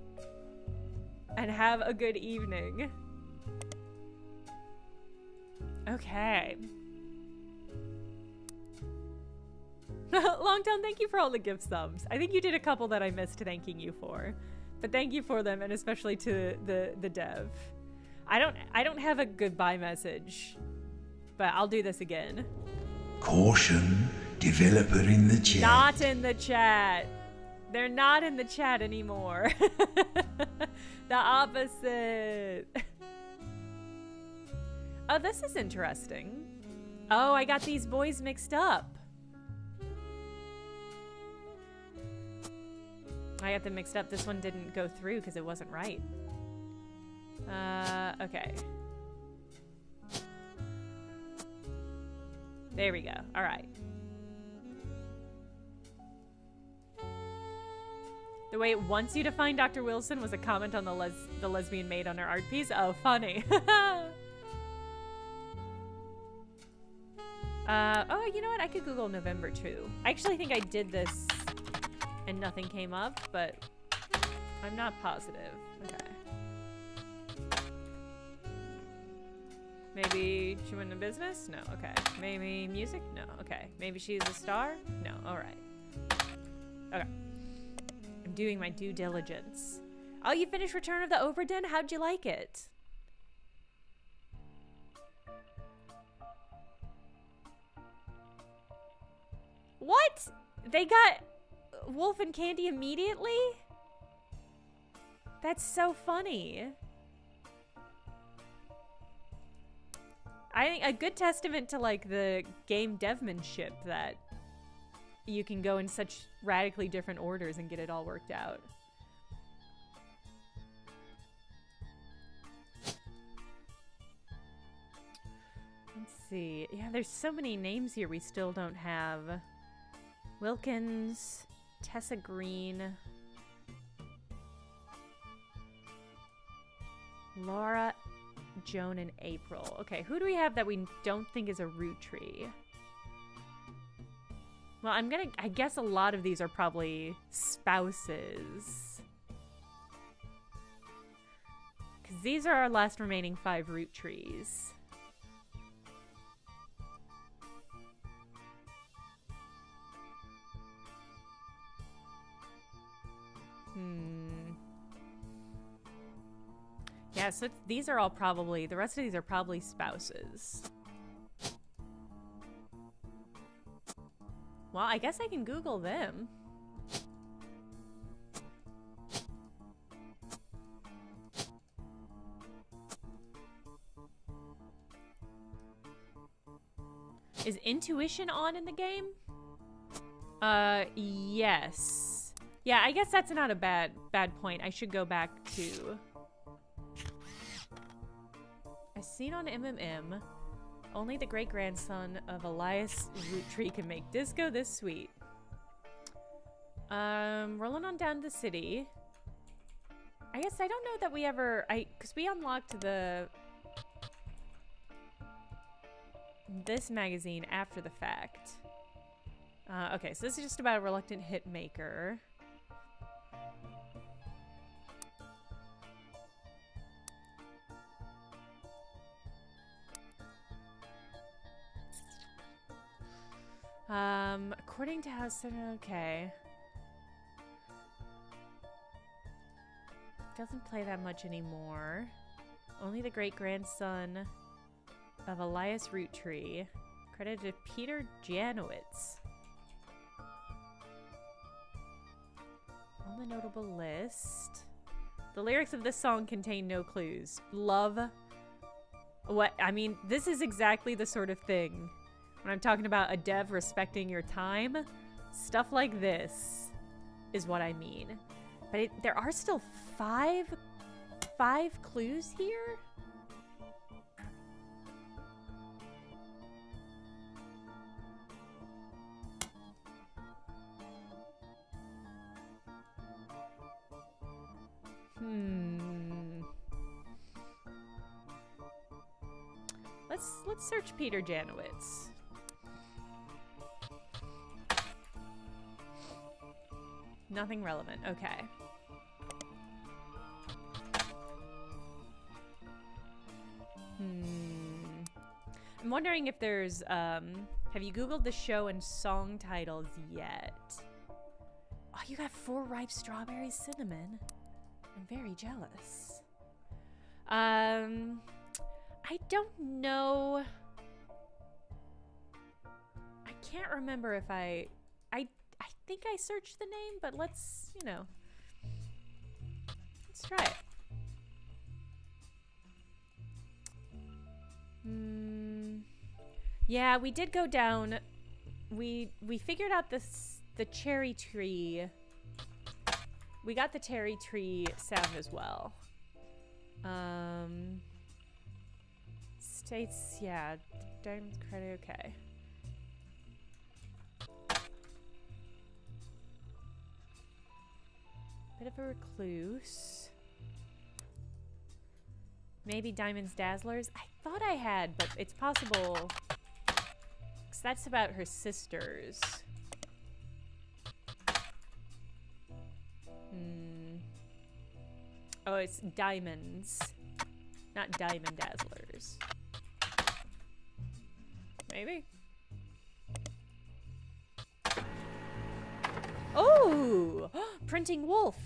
And have a good evening. Okay. Longtown, thank you for all the gift subs. I think you did a couple that I missed thanking you for. But thank you for them, and especially to the dev. I don't have a goodbye message, but I'll do this again. Caution, developer in the chat. Not in the chat. They're not in the chat anymore. The opposite. Oh, this is interesting. Oh, I got these boys mixed up. I got them mixed up. This one didn't go through because it wasn't right. Okay. There we go. All right. The way it wants you to find Dr. Wilson was a comment on the lesbian maid on her art piece. Oh, funny. Oh, you know what? I could Google November 2. I actually think I did this and nothing came up, but I'm not positive. Okay. Maybe she went into business? No. Okay. Maybe music? No. Okay. Maybe she's a star? No. All right. Okay. I'm doing my due diligence. Oh, you finished Return of the Obra Dinn? How'd you like it? What? They got Wolf and Candy immediately? That's so funny. I think a good testament to like the game devmanship that you can go in such radically different orders and get it all worked out. Let's see. Yeah, there's so many names here we still don't have. Wilkins, Tessa Green, Laura, Joan, and April. Okay, who do we have that we don't think is a root tree? Well, I guess a lot of these are probably spouses. Because these are our last remaining 5 root trees. Yeah, so these are all probably, the rest of these are probably spouses. Well, I guess I can Google them. Is intuition on in the game? Yes. Yeah, I guess that's not a bad point. I should go back to... As seen on MMM, only the great-grandson of Elias Roottree can make disco this sweet. Rolling on down to the city. I guess I don't know that we ever... Because we unlocked this magazine after the fact. Okay, so this is just about a reluctant hit maker. According to House... Okay. Doesn't play that much anymore. Only the great-grandson of Elias Roottree. Credited to Peter Janowitz. On the notable list. The lyrics of this song contain no clues. Love. What? I mean, this is exactly the sort of thing. When I'm talking about a dev respecting your time, stuff like this is what I mean. But there are still five clues here? Let's search Peter Janowitz. Nothing relevant. Okay. I'm wondering if there's, have you Googled the show and song titles yet? Oh, you got 4 ripe strawberries cinnamon. I'm very jealous. I don't know. I can't remember if I think I searched the name, but let's, you know, let's try it. Yeah, we did go down. We figured out the cherry tree. We got the cherry tree sound as well. States, yeah, diamond credit, okay. Bit of a recluse. Maybe Diamond's Dazzlers. I thought I had, but it's possible. Because that's about her sisters. Oh, it's Diamonds. Not Diamond Dazzlers. Maybe. Oh! Printing Wolf.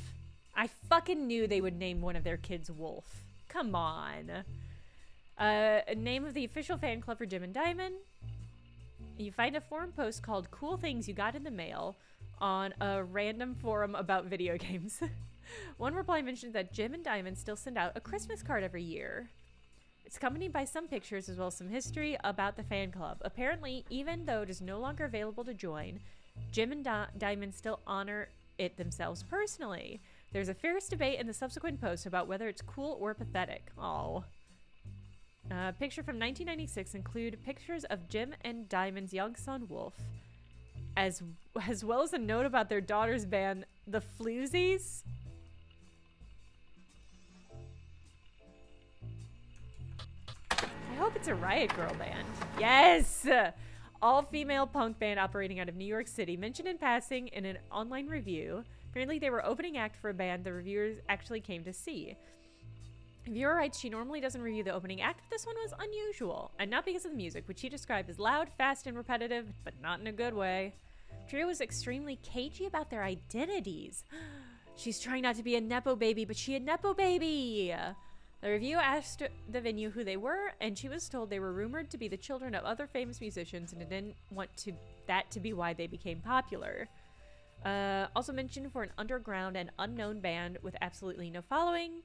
I fucking knew they would name one of their kids Wolf. Come on. Name of the official fan club for Jim and Diamond. You find a forum post called Cool Things You Got in the Mail on a random forum about video games. One reply mentioned that Jim and Diamond still send out a Christmas card every year. It's accompanied by some pictures as well as some history about the fan club. Apparently, even though it is no longer available to join, Jim and Diamond still honor it themselves personally. There's a fierce debate in the subsequent posts about whether it's cool or pathetic. Oh. Picture from 1996 include pictures of Jim and Diamond's young son Wolf, as well as a note about their daughter's band, the Floozies. I hope it's a Riot Girl band. Yes! All-female punk band operating out of New York City, mentioned in passing in an online review. Apparently they were opening act for a band the reviewers actually came to see. The viewer writes she normally doesn't review the opening act, but this one was unusual. And not because of the music, which she described as loud, fast, and repetitive, but not in a good way. Trio was extremely cagey about their identities. She's trying not to be a Nepo baby, but she a Nepo baby! The review asked the venue who they were, and she was told they were rumored to be the children of other famous musicians and didn't want that to be why they became popular. Also mentioned for an underground and unknown band with absolutely no following.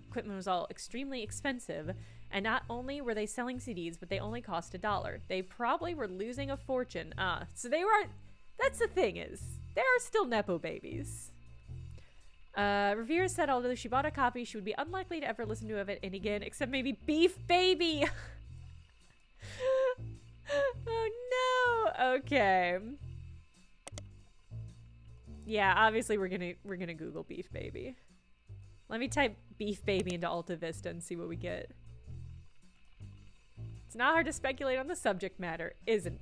Equipment was all extremely expensive, and not only were they selling CDs, but they only cost $1. They probably were losing a fortune. So they were, that's the thing is, they are still Nepo babies. Reviewers said although she bought a copy, she would be unlikely to ever listen to it again, except maybe Beef Baby. Oh no. Okay. Yeah, obviously we're gonna Google Beef Baby. Let me type Beef Baby into Alta Vista and see what we get. It's not hard to speculate on the subject matter, isn't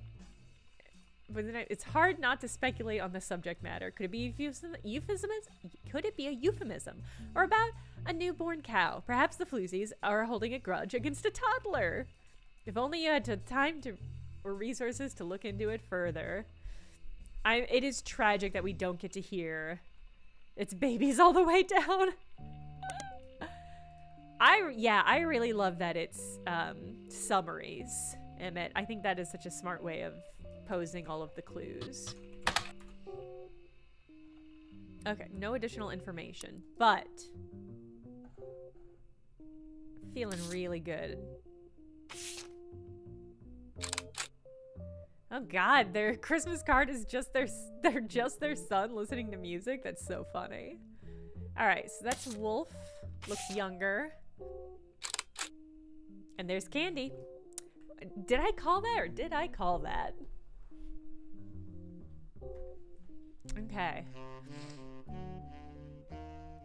it? It's hard not to speculate on the subject matter. Could it be euphemism? Could it be a euphemism? Or about a newborn cow? Perhaps the Floozies are holding a grudge against a toddler. If only you had time or resources to look into it further. It is tragic that we don't get to hear its babies all the way down. I really love that it's summaries. Emmett, I think that is such a smart way of posing all of the clues. Okay, no additional information, but feeling really good. Oh god, their Christmas card is just their son listening to music. That's so funny. All right, so that's Wolf. Looks younger. And there's Candy. Did I call that or did I call that? Okay.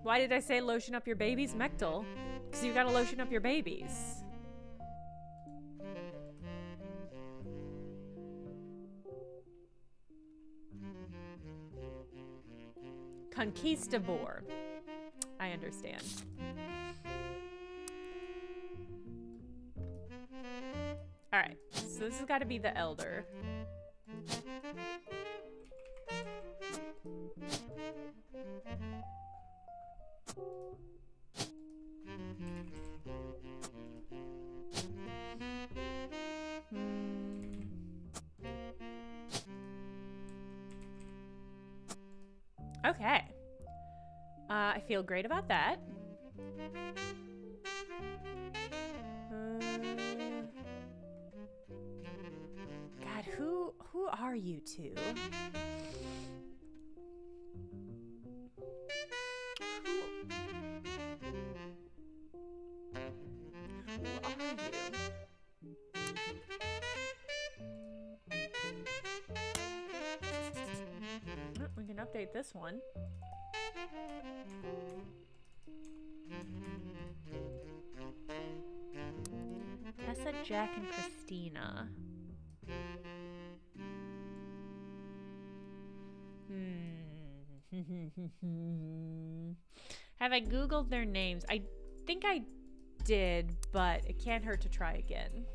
Why did I say lotion up your babies? Mectal. Because you gotta lotion up your babies. Conquistador. I understand. Alright, so this has got to be the elder. Okay. I feel great about that. God, who are you two? Who are you? Oh, we can update this one. Tessa, Jack, and Christina. Have I Googled their names? I think I did, but it can't hurt to try again.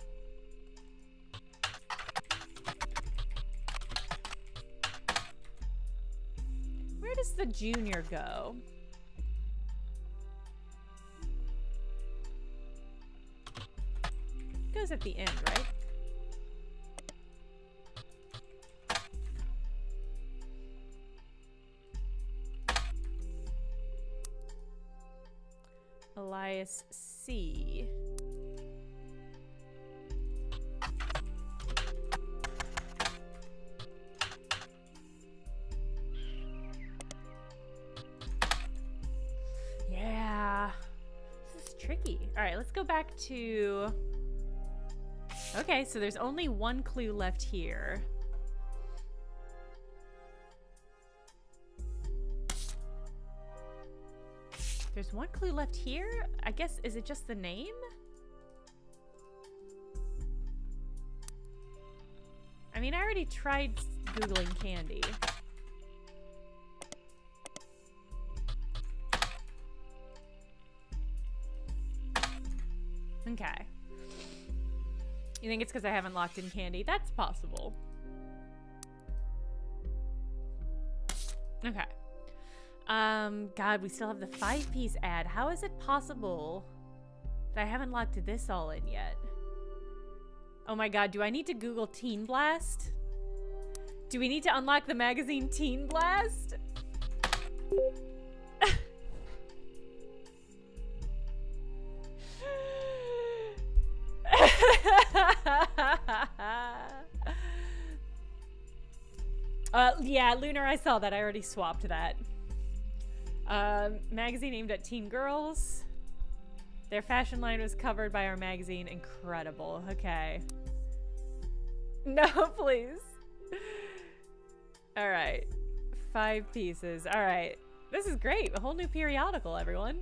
Where does the junior go? Goes at the end, right? Elias C. Yeah. This is tricky. All right, let's go back to... Okay, so there's only one clue left here. There's one clue left here? I guess, is it just the name? I mean, I already tried Googling Candy. Okay. You think it's because I haven't locked in Candy? That's possible. Okay. God, we still have the 5-piece ad. How is it possible that I haven't locked this all in yet? Oh my God, do I need to Google Teen Blast? Do we need to unlock the magazine Teen Blast? Yeah, Lunar, I saw that. I already swapped that. Magazine aimed at teen girls. Their fashion line was covered by our magazine. Incredible. Okay. No, please. All right. 5 pieces. All right. This is great. A whole new periodical, everyone.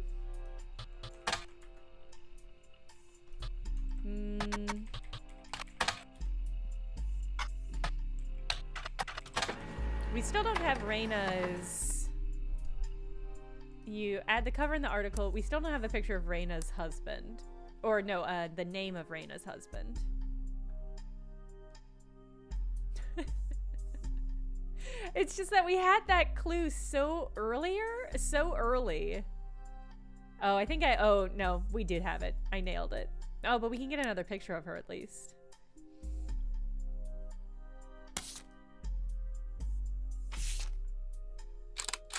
We still don't have Raina's... You add the cover in the article. We still don't have the picture of Raina's husband. Or no, the name of Raina's husband. It's just that we had that clue so early. Oh, I think oh, no, we did have it. I nailed it. Oh, but we can get another picture of her at least.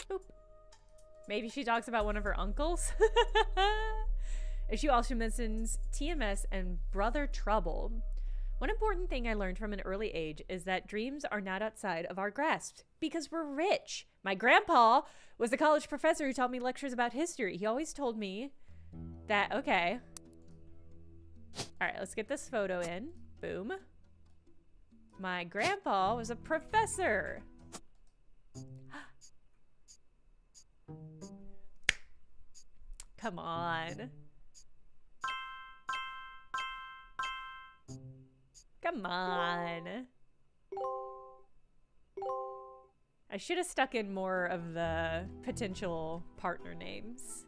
Boop. Maybe she talks about one of her uncles. And she also mentions TMS and Brother Trouble. One important thing I learned from an early age is that dreams are not outside of our grasp because we're rich. My grandpa was the college professor who taught me lectures about history. He always told me that, okay. All right, let's get this photo in. Boom. My grandpa was a professor. Come on. Come on. I should have stuck in more of the potential partner names.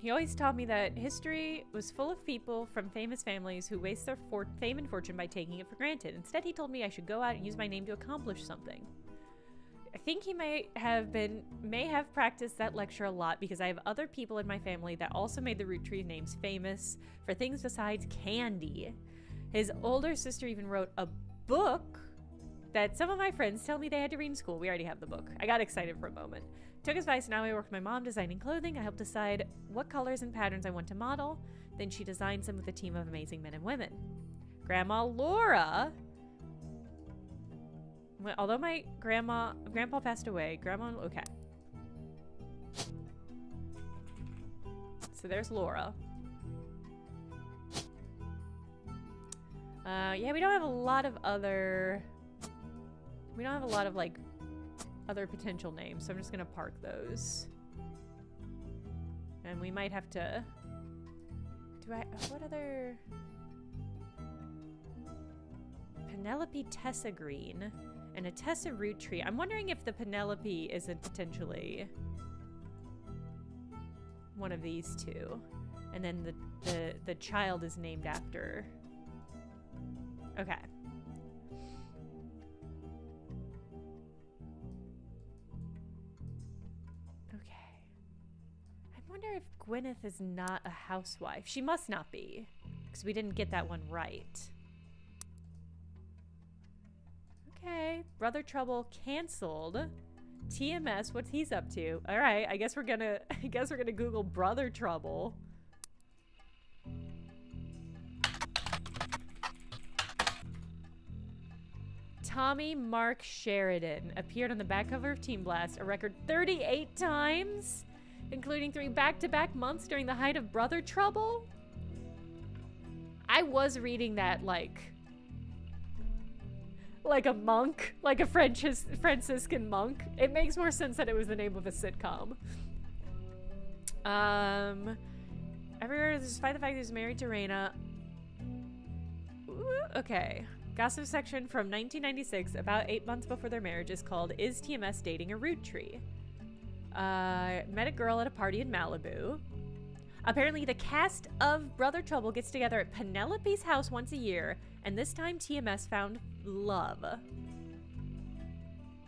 He always taught me that history was full of people from famous families who waste their fame and fortune by taking it for granted. Instead, he told me I should go out and use my name to accomplish something. I think he may have practiced that lecture a lot because I have other people in my family that also made the root tree names famous for things besides candy. His older sister even wrote a book that some of my friends tell me they had to read in school. We already have the book. I got excited for a moment. Took his advice, now I work with my mom designing clothing. I help decide what colors and patterns I want to model. Then she designs them with a team of amazing men and women. Grandma Laura... Although my grandpa passed away, okay. So there's Laura. Yeah, we don't have a lot of other... We don't have a lot of, like, other potential names, so I'm just gonna park those. And we might have to... What other... Penelope Tessa Green and a Tessa Root Tree. I'm wondering if the Penelope isn't potentially one of these two. And then the child is named after. Okay. I wonder if Gwyneth is not a housewife. She must not be, because we didn't get that one right. Okay, Brother Trouble canceled. TMS, what's he's up to? All right, I guess we're gonna Google Brother Trouble. Tommy Mark Sheridan appeared on the back cover of Team Blast a record 38 times, including 3 back-to-back months during the height of Brother Trouble. I was reading that like a monk, like a Franciscan monk. It makes more sense that it was the name of a sitcom. Everywhere, despite the fact that he's married to Raina. Okay. Gossip section from 1996, about 8 months before their marriage, is called "Is TMS Dating a Root Tree?" Met a girl at a party in Malibu. Apparently the cast of Brother Trouble gets together at Penelope's house once a year, and this time TMS found love.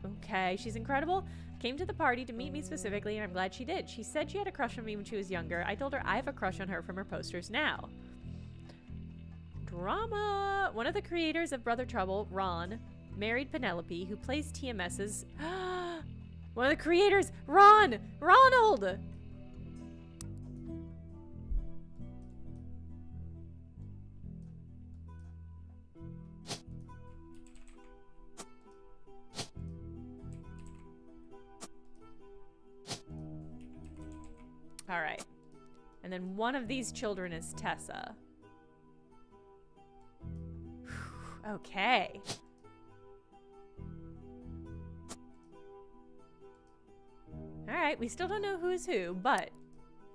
Okay, she's incredible. Came to the party to meet me specifically, and I'm glad she did. She said she had a crush on me when she was younger. I told her I have a crush on her from her posters now. Drama! One of the creators of Brother Trouble, Ron, married Penelope, who plays TMS's... One of the creators, Ron! Ronald! All right. And then one of these children is Tessa. Okay. All right, we still don't know who's who, but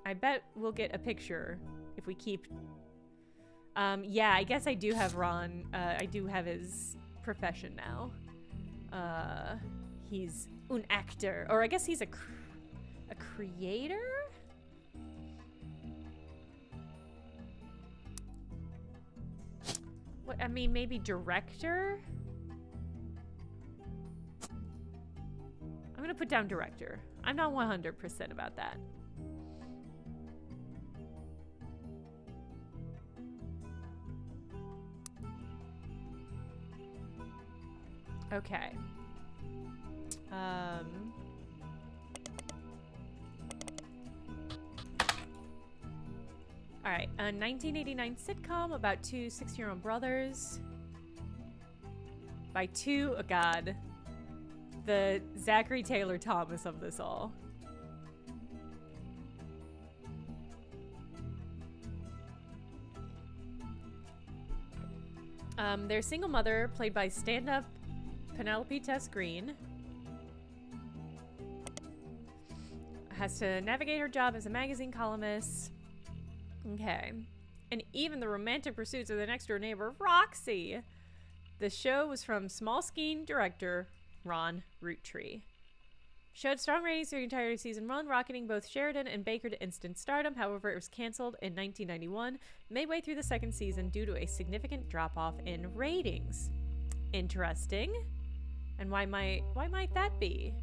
I bet we'll get a picture if we keep... yeah, I guess I do have Ron. I do have his profession now. He's un actor, or I guess he's a creator? What, I mean, maybe director? I'm gonna put down director. I'm not 100% about that. Okay. All right, a 1989 sitcom about 2 6-year-old brothers. By two, oh God, the Zachary Taylor Thomas of this all. Their single mother, played by stand-up Penelope Tess Green, has to navigate her job as a magazine columnist. Okay. And even the romantic pursuits of the next-door neighbor, Roxy. The show was from small screen director Ron Roottree. Showed strong ratings through the entire season 1, rocketing both Sheridan and Baker to instant stardom. However, it was canceled in 1991, midway through the second season, due to a significant drop-off in ratings. Interesting. And why might that be?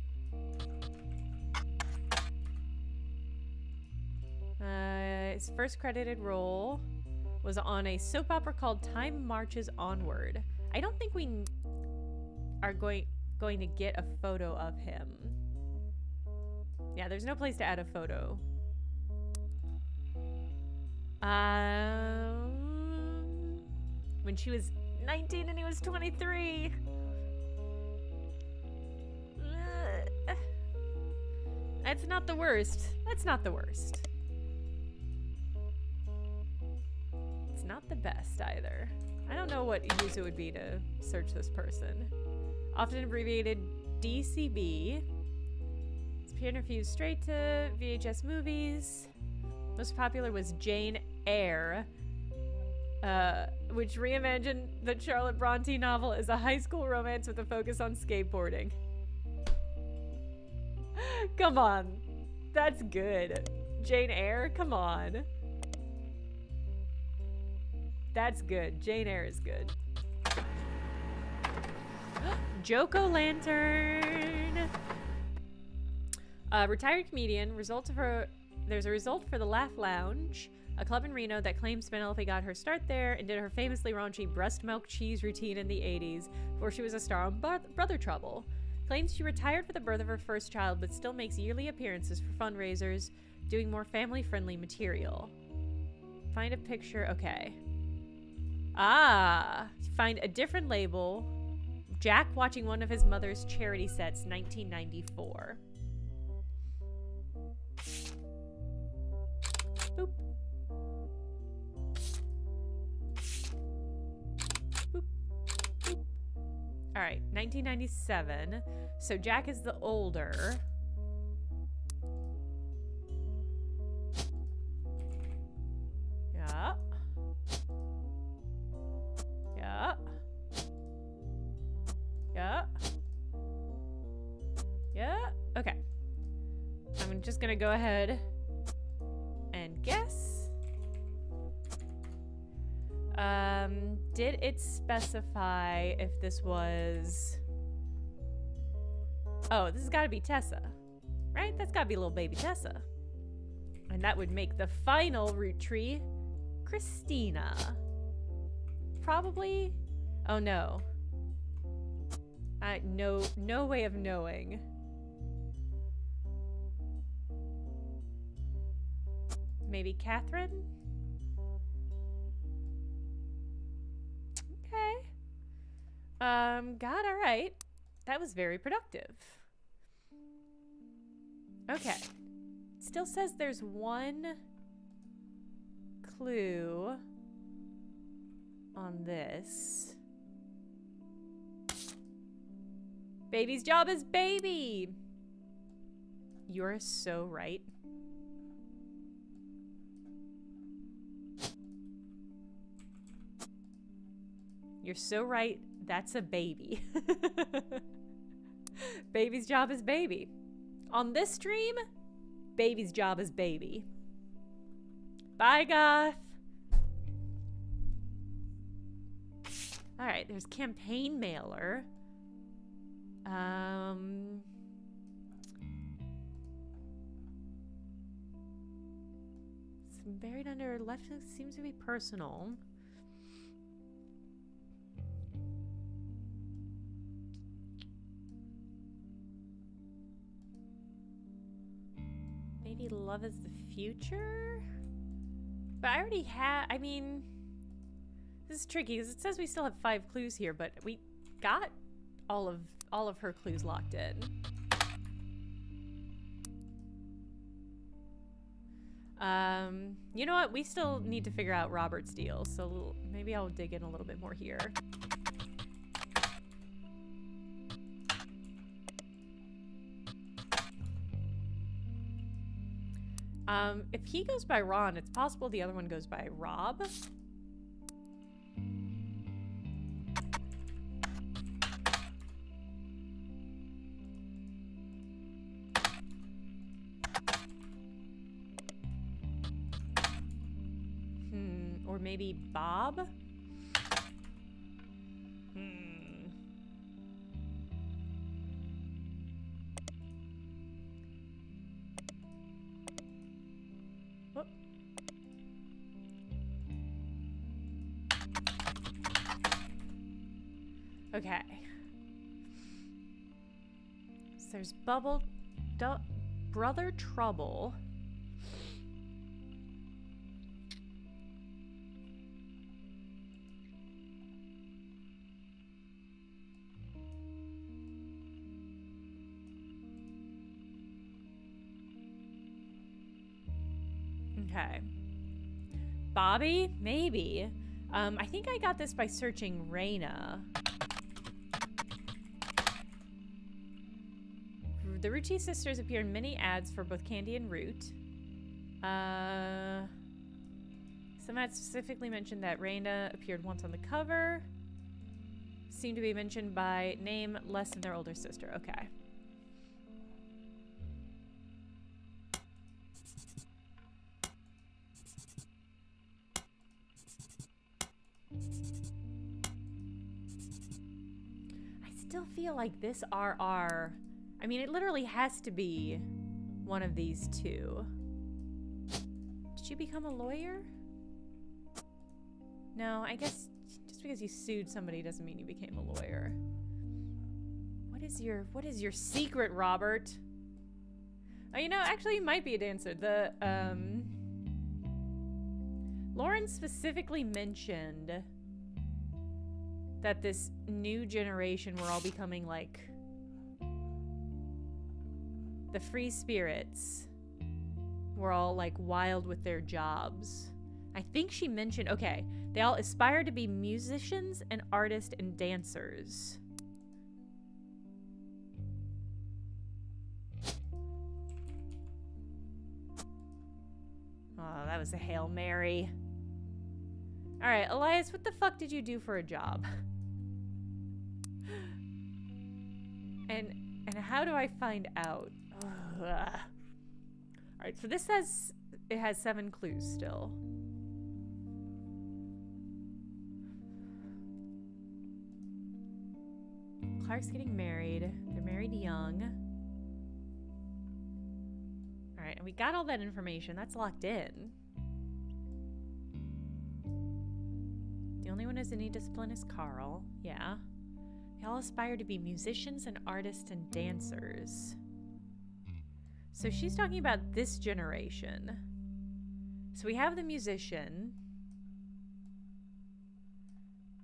His first credited role was on a soap opera called Time Marches Onward. I don't think we are going to get a photo of him. Yeah, there's no place to add a photo. When she was 19 and he was 23. That's not the worst. That's not the worst. It's not the best either. I don't know what use it would be to search this person. Often abbreviated DCB. It's peer interviews straight to VHS movies. Most popular was Jane Eyre, which reimagined the Charlotte Bronte novel as a high school romance with a focus on skateboarding. Come on. That's good. Jane Eyre, come on. That's good. Jane Eyre is good. Joke-o'-lantern. Retired comedian. There's a result for the Laugh Lounge, a club in Reno that claims Penelope got her start there and did her famously raunchy breast milk cheese routine in the 80s before she was a star on Brother Trouble. Claims she retired for the birth of her first child but still makes yearly appearances for fundraisers, doing more family-friendly material. Find a picture. Okay. Ah, find a different label. Jack watching one of his mother's charity sets, 1994. Boop. Boop. Boop. All right, 1997. So Jack is the older. Yeah. Yeah. Yeah. Yeah. Okay. I'm just gonna go ahead and guess. Did it specify if this was... Oh, this has got to be Tessa, right? That's got to be little baby Tessa. And that would make the final root tree Christina. Probably. Oh no. No way of knowing. Maybe Catherine? Okay. God, all right. That was very productive. Okay. Still says there's one clue on this. Baby's job is baby. You're so right. You're so right. That's a baby. Baby's job is baby. On this stream, baby's job is baby. Bye, Goth. All right, there's campaign mailer. It's buried under left, seems to be personal. Maybe love is the future? But I already had, I mean, this is tricky because it says we still have 5 clues here, but we got all of her clues locked in. You know what? We still need to figure out Robert's deal, so maybe I'll dig in a little bit more here. If he goes by Ron, it's possible the other one goes by Rob. Or maybe Bob? Whoop. Okay. So there's Brother Trouble. Okay. Bobby? Maybe. I think I got this by searching Raina. The Roottree sisters appear in many ads for both Candy and Root. Some ads specifically mentioned that Raina appeared once on the cover. Seem to be mentioned by name less than their older sister. Okay. I still feel like this RR... I mean, it literally has to be one of these two. Did you become a lawyer? No, I guess just because you sued somebody doesn't mean you became a lawyer. What is your secret, Robert? Oh, you know, actually, you might be a dancer. The Lauren specifically mentioned that this new generation were all becoming like the free spirits were all like wild with their jobs. I think she mentioned, okay, they all aspire to be musicians and artists and dancers. Oh, that was a Hail Mary. All right, Elias, what the fuck did you do for a job? And how do I find out? Ugh. All right, so this says it has 7 clues still. Clark's getting married. They're married young. All right, and we got all that information. That's locked in. The only one who's in any discipline is Carl. Yeah. They all aspire to be musicians and artists and dancers. So she's talking about this generation. So we have the musician.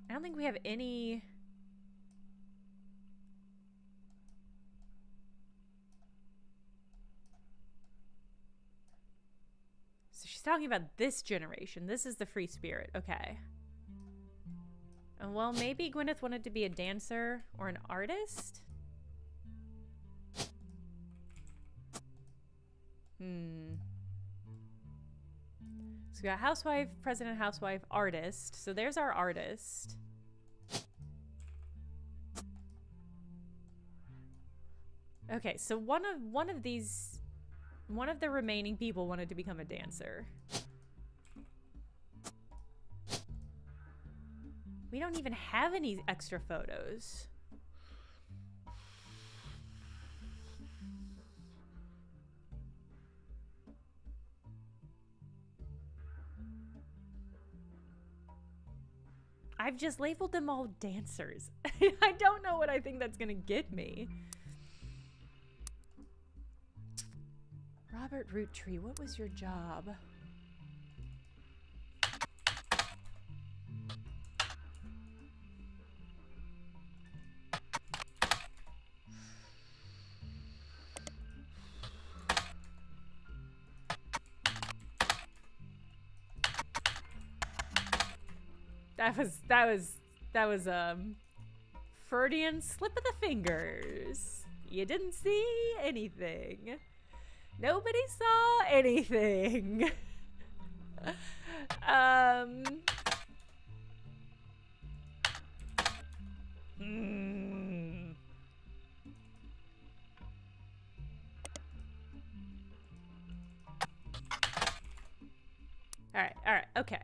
I don't think we have any... So she's talking about this generation. This is the free spirit. Okay. And well, maybe Gwyneth wanted to be a dancer or an artist? So we got housewife, president, housewife, artist. So there's our artist. Okay, so one of the remaining people wanted to become a dancer. We don't even have any extra photos. I've just labeled them all dancers. I don't know what I think that's gonna get me. Robert Roottree, what was your job? That was Freudian slip of the fingers. You didn't see anything. Nobody saw anything. All right, okay.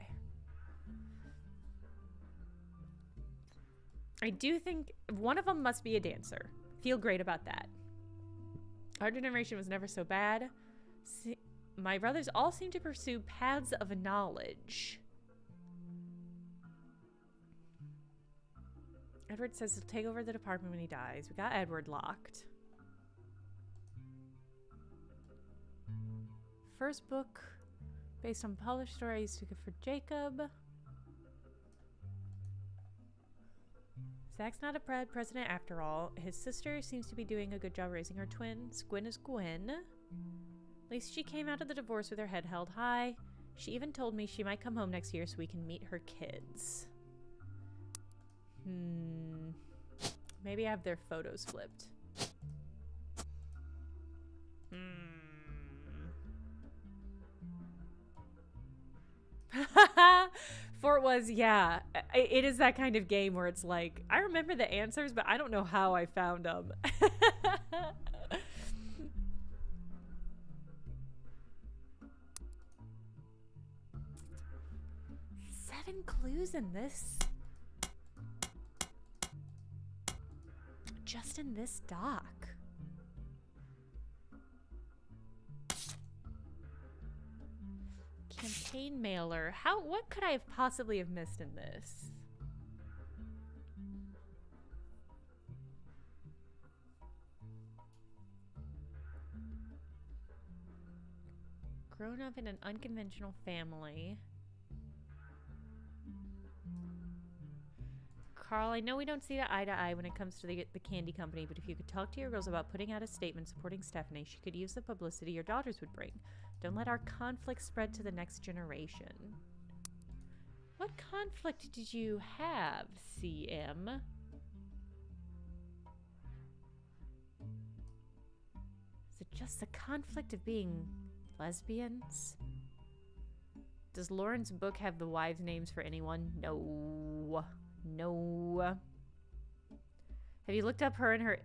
I do think one of them must be a dancer. Feel great about that. Our generation was never so bad. My brothers all seem to pursue paths of knowledge. Edward says he'll take over the department when he dies. We got Edward locked. First book based on published story I used to give for Jacob. Zach's not a president after all. His sister seems to be doing a good job raising her twins. Gwen is Gwen. At least she came out of the divorce with her head held high. She even told me she might come home next year so we can meet her kids. Maybe I have their photos flipped. Fort was, yeah. It is that kind of game where it's like, I remember the answers, but I don't know how I found them. 7 clues in this. Just in this dock. Campaign mailer. What could I have possibly have missed in this? Grown up in an unconventional family. Carl, I know we don't see eye to eye when it comes to the candy company, but if you could talk to your girls about putting out a statement supporting Stephanie, she could use the publicity your daughters would bring. Don't let our conflict spread to the next generation. What conflict did you have, CM? Is it just the conflict of being lesbians? Does Lauren's book have the wives' names for anyone? No. No. Have you looked up her and her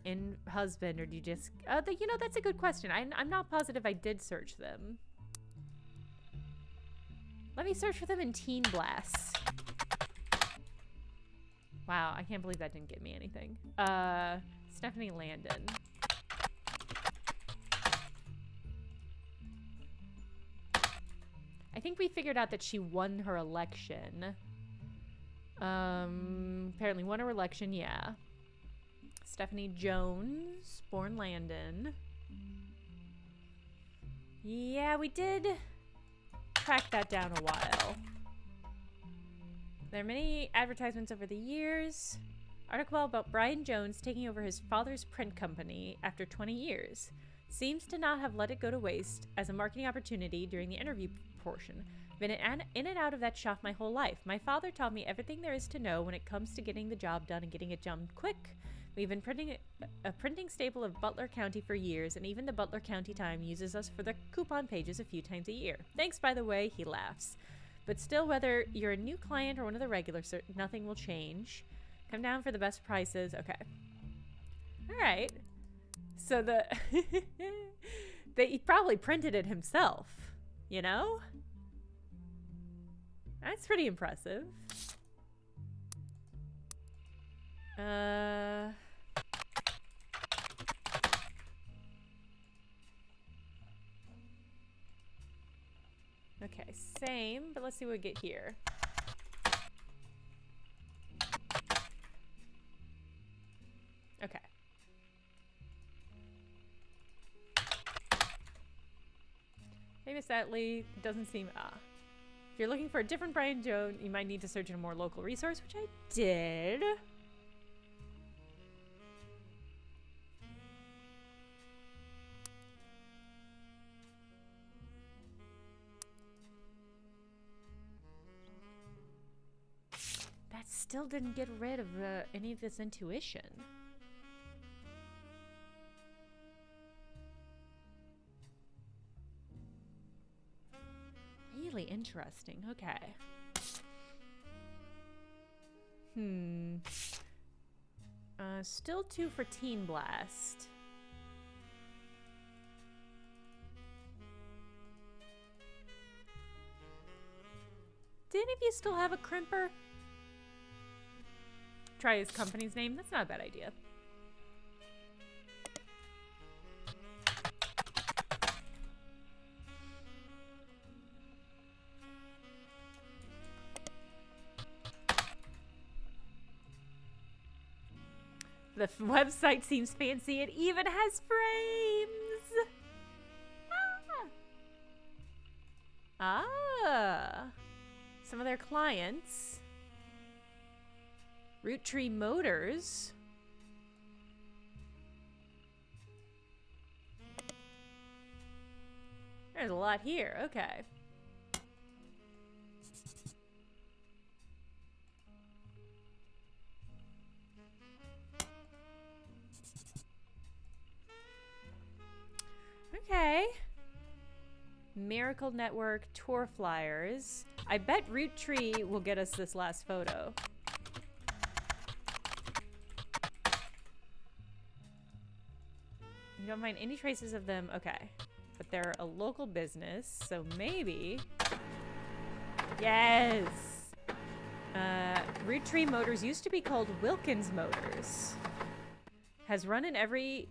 husband, or do you just... you know, that's a good question. I'm not positive I did search them. Let me search for them in Teen Blast. Wow, I can't believe that didn't get me anything. Stephanie Landon. I think we figured out that she won her election. Apparently won her election, yeah. Stephanie Jones, born Landon. Yeah, we did track that down a while. There are many advertisements over the years. Article about Brian Jones taking over his father's print company after 20 years. Seems to not have let it go to waste as a marketing opportunity during the interview portion. Been in and out of that shop my whole life. My father taught me everything there is to know when it comes to getting the job done and getting it done quick. We've been printing a printing staple of Butler County for years, and even the Butler County Time uses us for the coupon pages a few times a year. Thanks, by the way, he laughs. But still, whether you're a new client or one of the regulars, nothing will change. Come down for the best prices. Okay. All right. So he probably printed it himself, you know? That's pretty impressive. Okay, same, but let's see what we get here. Okay. Maybe sadly doesn't seem If you're looking for a different Brian Jones, you might need to search in a more local resource, which I did. That still didn't get rid of any of this intuition. Really interesting. Okay. Still 2 for Teen Blast. Do any of you still have a crimper? Try his company's name. That's not a bad idea. The website seems fancy. It even has frames. Some of their clients. ROOTTREE Motors. There's a lot here. Okay. Miracle Network, tour flyers. I bet Root Tree will get us this last photo. You don't find any traces of them? Okay. But they're a local business, so maybe... Yes! Root Tree Motors used to be called Wilkins Motors. Has run in every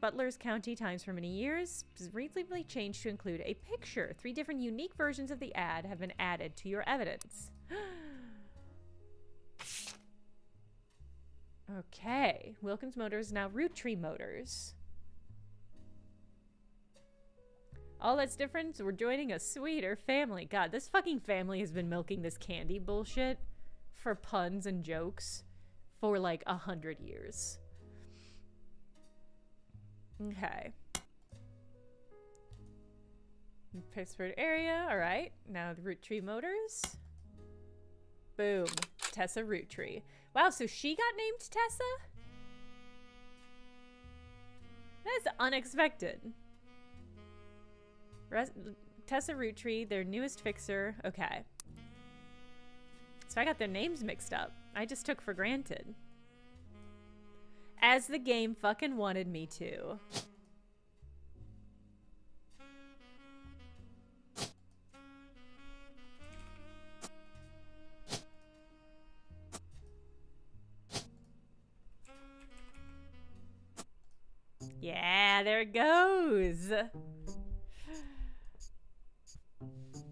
Butler's County Times for many years. Has recently changed to include a picture. 3 different unique versions of the ad have been added to your evidence. Okay. Wilkins Motors, now Root Tree Motors. All that's different is we're joining a sweeter family. God, this fucking family has been milking this candy bullshit for puns and jokes for like 100 years. Okay. Pittsburgh area. All right. Now the Root Tree Motors. Boom. Tessa Root Tree. Wow, so she got named Tessa? That's unexpected. Tessa Root Tree, their newest fixer. Okay. So I got their names mixed up. I just took for granted. As the game fucking wanted me to. Yeah, there it goes.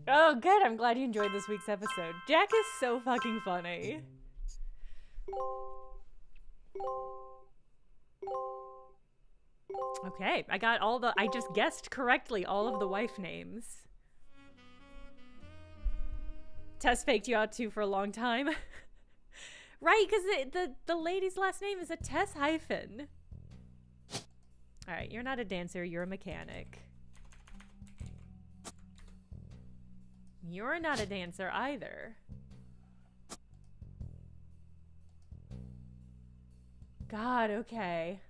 Oh, good. I'm glad you enjoyed this week's episode. Jack is so fucking funny. Okay, I got all the... I just guessed correctly all of the wife names. Tess faked you out too for a long time. Right, because the lady's last name is a Tess hyphen. Alright, you're not a dancer, you're a mechanic. You're not a dancer either. God, okay.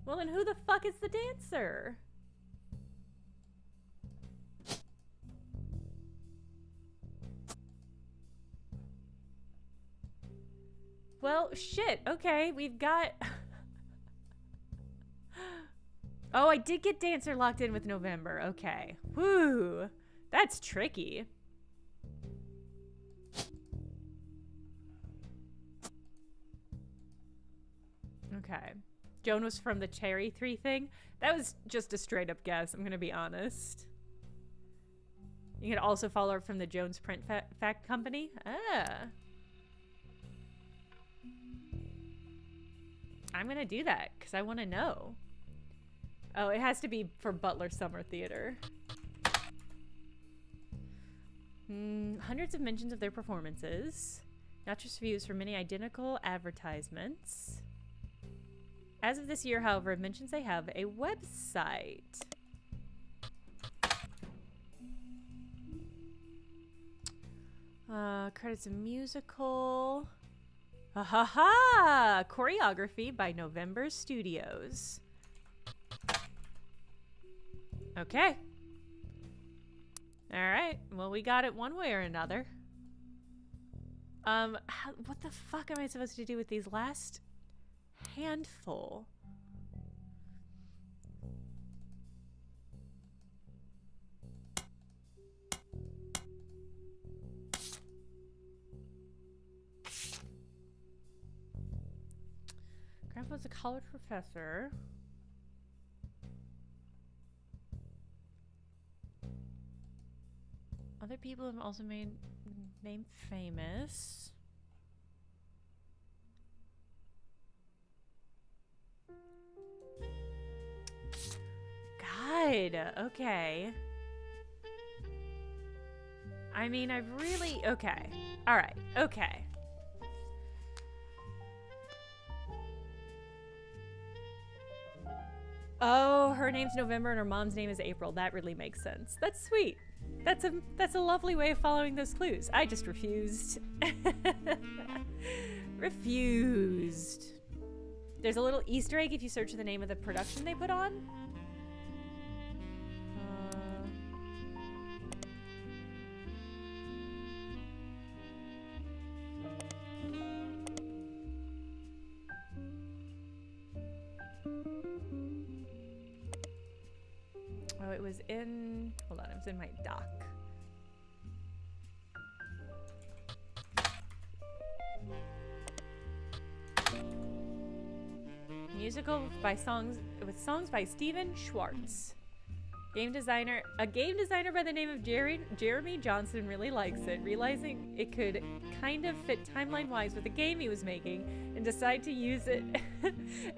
Well, then who the fuck is the dancer? Well, shit. Okay, we've got... Oh, I did get dancer locked in with November. Okay. Woo. That's tricky. Okay. Joan was from the Cherry 3 thing. That was just a straight up guess, I'm gonna be honest. You can also follow her from the Jones Print Fact Company. Ah. I'm gonna do that, because I want to know. Oh, it has to be for Butler Summer Theater. Hundreds of mentions of their performances. Not just views for many identical advertisements. As of this year, however, it mentions they have a website. Credits a musical. Ha ha ha! Choreography by November Studios. Okay. Alright. Well, we got it one way or another. What the fuck am I supposed to do with these last handful? Grandpa's a college professor. Other people have also made name famous. God, okay. I mean, I've really... Okay. Alright, okay. Oh, her name's November and her mom's name is April. That really makes sense. That's sweet. That's a lovely way of following those clues. I just refused. Refused. There's a little Easter egg if you search the name of the production they put on. was in... Hold on, it was in my doc. Musical by songs with songs by Steven Schwartz. A game designer by the name of Jeremy Johnson really likes it, realizing it could kind of fit timeline-wise with the game he was making, and decided to use it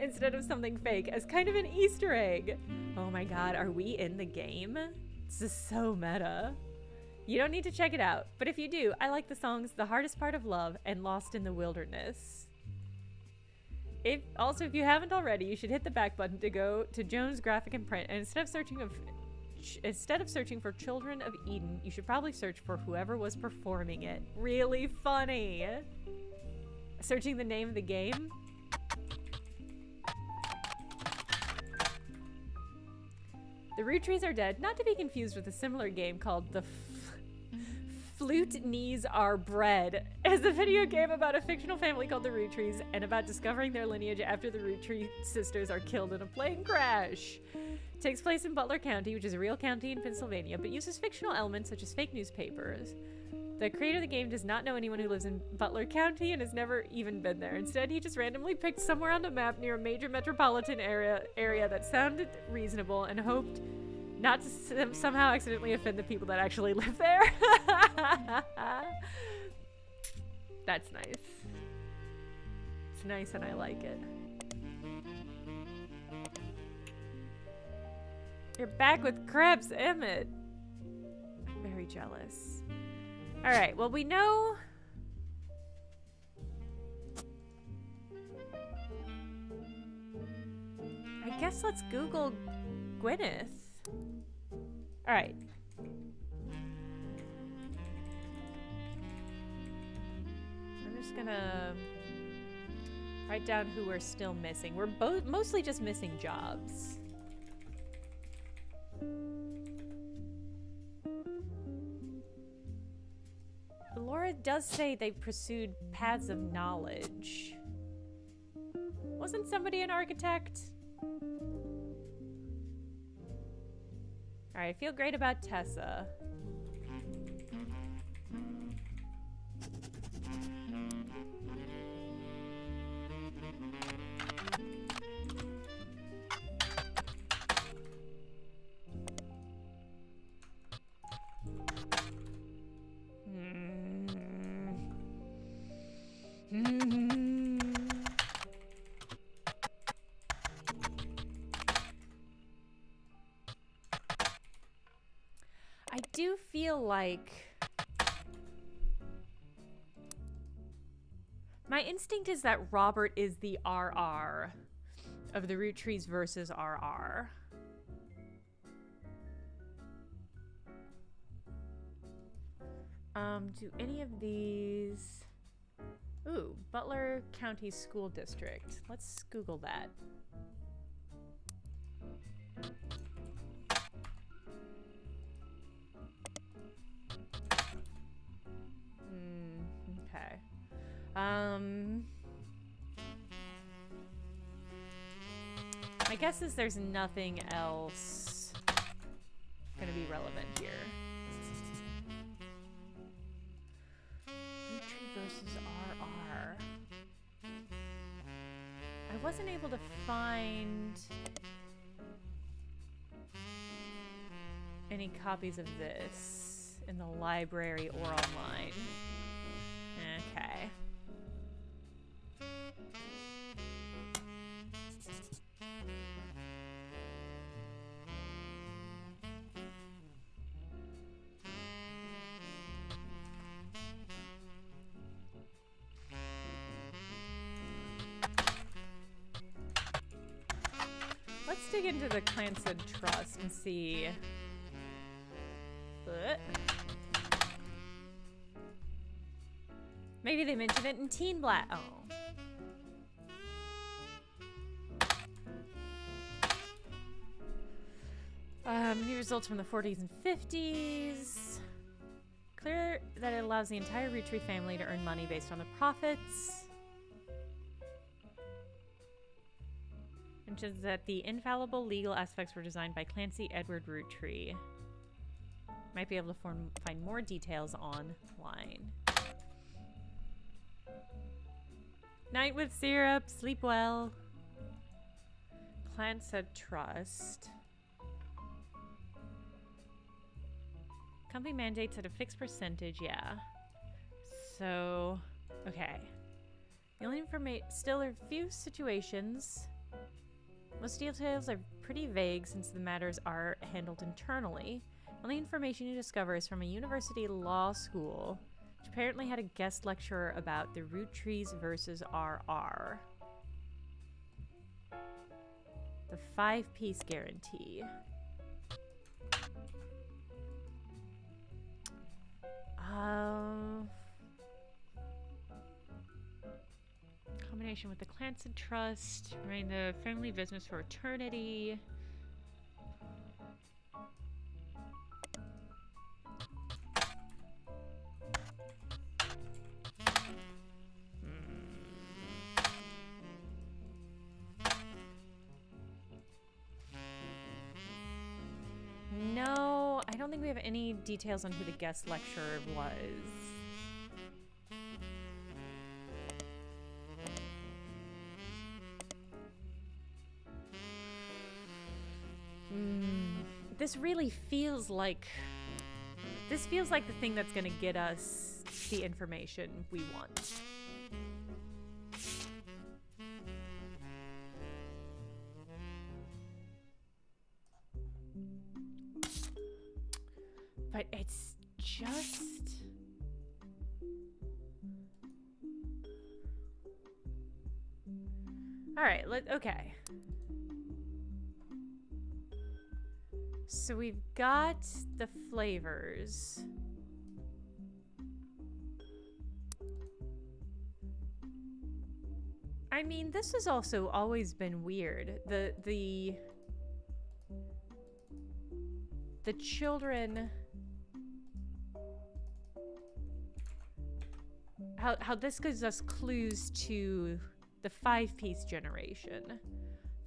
instead of something fake as kind of an Easter egg. Oh my god, are we in the game? This is so meta. You don't need to check it out, but if you do, I like the songs The Hardest Part of Love and Lost in the Wilderness. If you haven't already, you should hit the back button to go to Jones Graphic and Print, and instead of searching for Children of Eden, you should probably search for whoever was performing it. Really funny. Searching the name of the game. The Root Trees Are Dead, not to be confused with a similar game called The Flute Knees Are Bread, is a video game about a fictional family called the Root Trees and about discovering their lineage after the Root Tree sisters are killed in a plane crash. It takes place in Butler County, which is a real county in Pennsylvania, but uses fictional elements such as fake newspapers. The creator of the game does not know anyone who lives in Butler County and has never even been there. Instead, he just randomly picked somewhere on the map near a major metropolitan area that sounded reasonable and hoped not to somehow accidentally offend the people that actually live there. That's nice. It's nice and I like it. You're back with Krebs, Emmett. I'm very jealous. Alright, well we know... I guess let's Google Gwyneth. Alright. I'm just gonna write down who we're still missing. We're mostly just missing jobs. Laura does say they pursued paths of knowledge. Wasn't somebody an architect? Alright, I feel great about Tessa. I do feel like my instinct is that Robert is the RR of the Root Trees versus RR. Do any of these... Ooh, Butler County School District. Let's Google that. Okay. My guess is there's nothing else gonna be relevant here. Root Tree versus RR. I wasn't able to find any copies of this in the library or online. Okay. Let's dig into the Clanson Trust and see. Maybe they mentioned it in Teen Blast. Oh. New results from the 40s and 50s. Clear that it allows the entire Root Tree family to earn money based on the profits. Which is that the infallible legal aspects were designed by Clancy Edward Roottree. Might be able to find more details online. Night with syrup. Sleep well. Plant said trust. Company mandates at a fixed percentage, yeah. So, okay. The only information, still are a few situations. Most details are pretty vague since the matters are handled internally. Only information you discover is from a university law school, which apparently had a guest lecturer about the root trees versus RR. The 5-piece guarantee. Combination with the Clancy Trust, remain the family business for eternity. No, I don't think we have any details on who the guest lecturer was. This really feels like... This feels like the thing that's gonna get us the information we want. But it's just... Alright, okay. So we've got the flavors. I mean, this has also always been weird. The children... How this gives us clues to the 5-piece generation.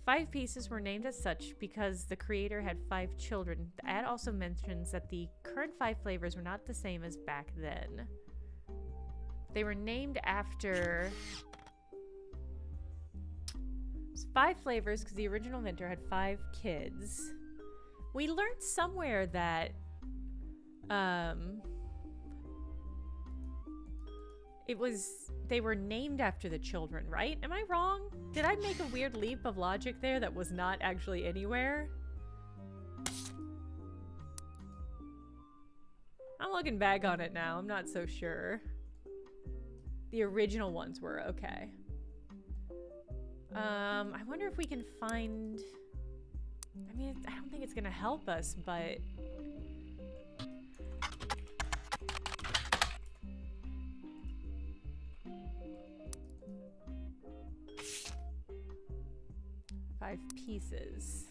5 pieces were named as such because the creator had 5 children. The ad also mentions that the current 5 flavors were not the same as back then. They were named after 5 flavors because the original inventor had 5 kids. We learned somewhere that they were named after the children, right? Am I wrong? Did I make a weird leap of logic there that was not actually anywhere? I'm looking back on it now. I'm not so sure. The original ones were okay. I wonder if we can find... I mean, I don't think it's gonna help us, but... Five pieces.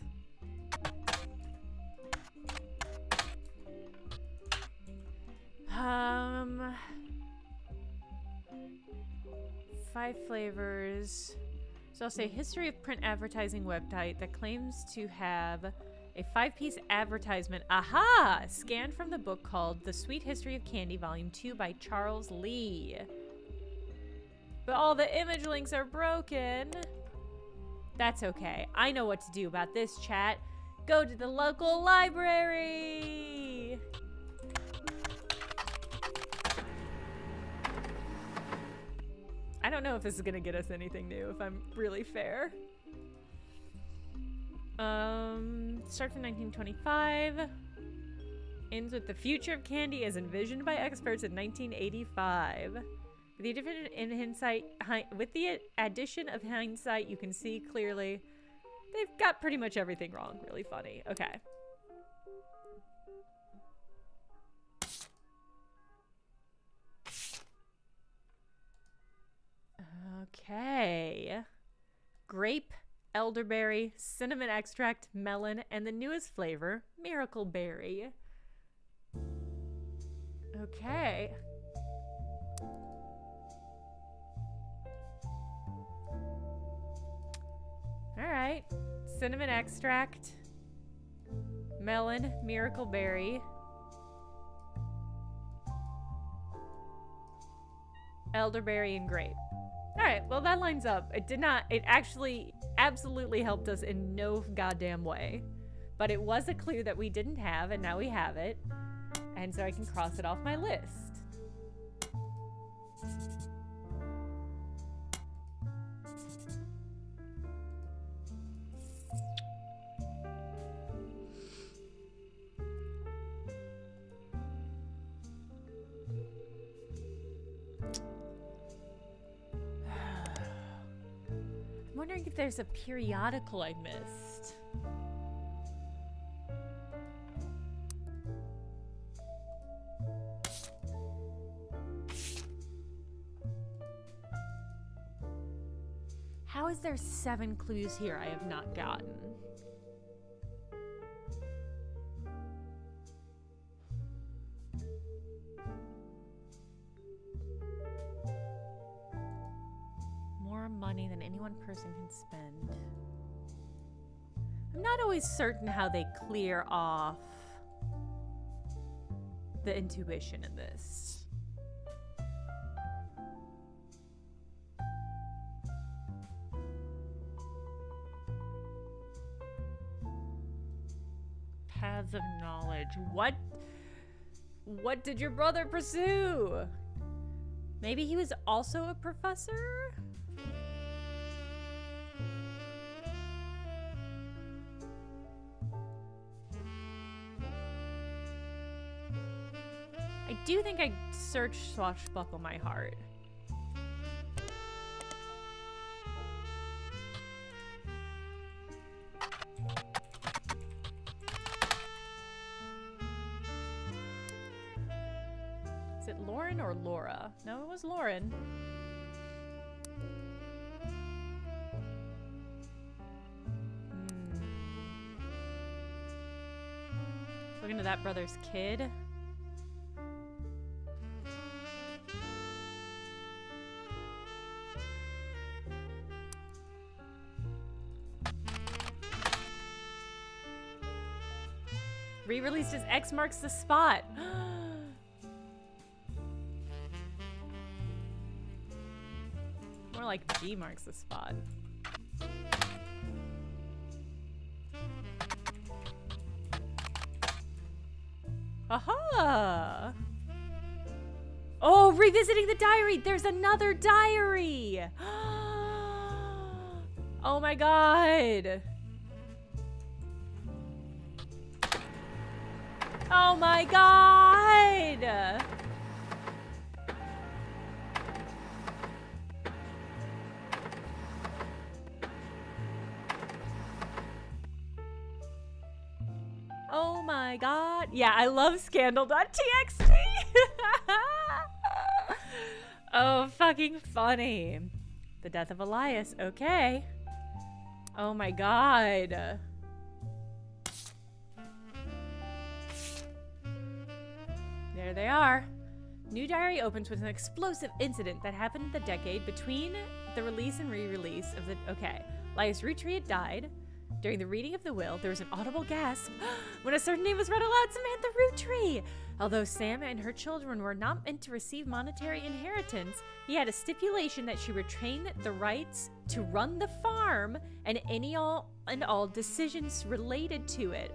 Five flavors. So I'll say history of print advertising website that claims to have a 5-piece advertisement. Aha! Scanned from the book called The Sweet History of Candy, Volume 2 by Charles Lee. But all the image links are broken. That's okay. I know what to do about this, chat. Go to the local library! I don't know if this is gonna get us anything new, if I'm really fair. Starts in 1925. Ends with the future of candy as envisioned by experts in 1985. With the addition of hindsight, you can see clearly they've got pretty much everything wrong. Really funny. Okay. Okay. Grape, elderberry, cinnamon extract, melon, and the newest flavor, miracle berry. Okay. All right. cinnamon extract, melon, miracle berry, elderberry, and grape. Alright, well that lines up. It actually absolutely helped us in no goddamn way. But it was a clue that we didn't have, and now we have it. And so I can cross it off my list. I'm wondering if there's a periodical I missed. How is there 7 clues here I have not gotten? More money than any one person can spend. I'm not always certain how they clear off the intuition in this. Paths of knowledge. What did your brother pursue? Maybe he was also a professor? I do think I searched Swashbuckle My Heart. Is it Lauren or Laura? No, it was Lauren. Looking to that brother's kid. Re-released as X Marks the Spot. More like G marks the spot. Aha! Oh, revisiting the diary! There's another diary! Oh my god! Oh my god! Oh my god. Yeah, I love scandal.txt. Oh, fucking funny. The death of Elias. Okay. Oh my god. There they are. New diary opens with an explosive incident that happened in the decade between the release and re-release of the... Okay. Elias Roottree had died. During the reading of the will, there was an audible gasp when a certain name was read aloud, Samantha Roottree. Although Sam and her children were not meant to receive monetary inheritance, he had a stipulation that she retain the rights to run the farm and any all decisions related to it.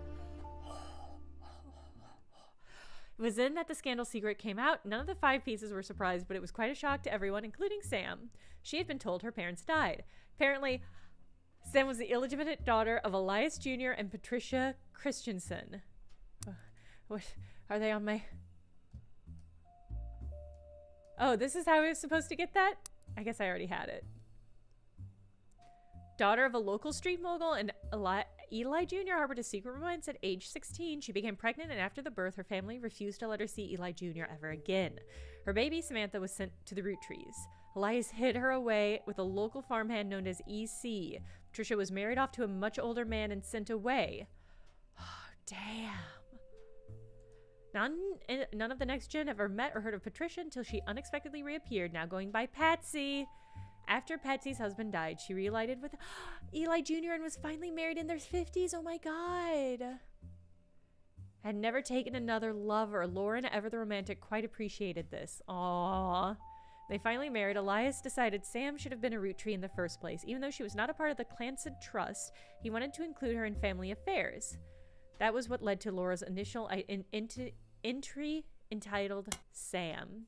It was then that the scandal secret came out. None of the 5 pieces were surprised, but it was quite a shock to everyone, including Sam. She had been told her parents died. Apparently, Sam was the illegitimate daughter of Elias Jr. and Patricia Christensen. What are they on my... Oh, this is how I was supposed to get that? I guess I already had it. Daughter of a local street mogul and Eli Jr. harbored a secret romance at age 16. She became pregnant, and after the birth, her family refused to let her see Eli Jr. ever again. Her baby, Samantha, was sent to the Rootttrees. Elias hid her away with a local farmhand known as EC. Patricia was married off to a much older man and sent away. Oh, damn. None of the next gen ever met or heard of Patricia until she unexpectedly reappeared, now going by Patsy. After Patsy's husband died, she reunited with Eli Jr. and was finally married in their 50s. Oh my god. Had never taken another lover. Lauren, ever the romantic, quite appreciated this. Aww. They finally married. Elias decided Sam should have been a root tree in the first place. Even though she was not a part of the Clancy Trust, he wanted to include her in family affairs. That was what led to Laura's initial entry entitled Sam.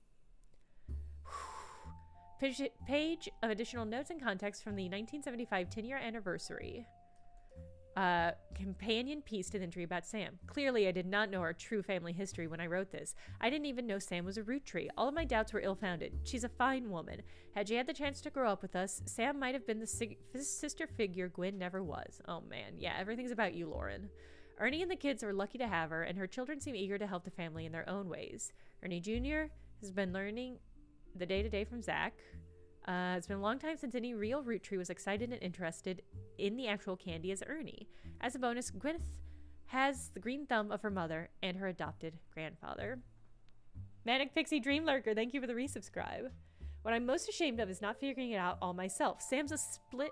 Page of additional notes and context from the 1975 10-year anniversary. Companion piece to the entry about Sam. Clearly, I did not know our true family history when I wrote this. I didn't even know Sam was a root tree. All of my doubts were ill-founded. She's a fine woman. Had she had the chance to grow up with us, Sam might have been the sister figure Gwen never was. Oh man, yeah, everything's about you, Lauren. Ernie and the kids are lucky to have her, and her children seem eager to help the family in their own ways. Ernie Jr. has been learning the day-to-day from Zach. It's been a long time since any real root tree was excited and interested in the actual candy as Ernie. As a bonus, Gwyneth has the green thumb of her mother and her adopted grandfather. Manic Pixie Dream Lurker, thank you for the resubscribe. What I'm most ashamed of is not figuring it out all myself. Sam's a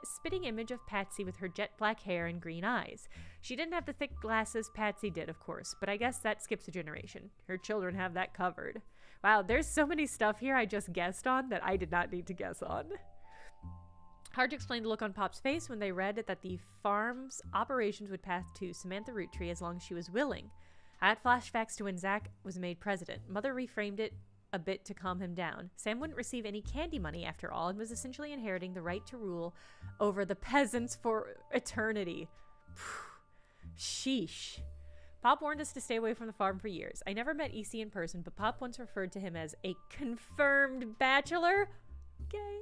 spitting image of Patsy with her jet black hair and green eyes. She didn't have the thick glasses Patsy did, of course, but I guess that skips a generation. Her children have that covered. Wow, there's so many stuff here I just guessed on that I did not need to guess on. Hard to explain the look on Pop's face when they read that the farm's operations would pass to Samantha Roottree as long as she was willing. I had flashbacks to when Zach was made president. Mother reframed it a bit to calm him down. Sam wouldn't receive any candy money after all and was essentially inheriting the right to rule over the peasants for eternity. Sheesh. Pop warned us to stay away from the farm for years. I never met EC in person, but Pop once referred to him as a confirmed bachelor. Gay.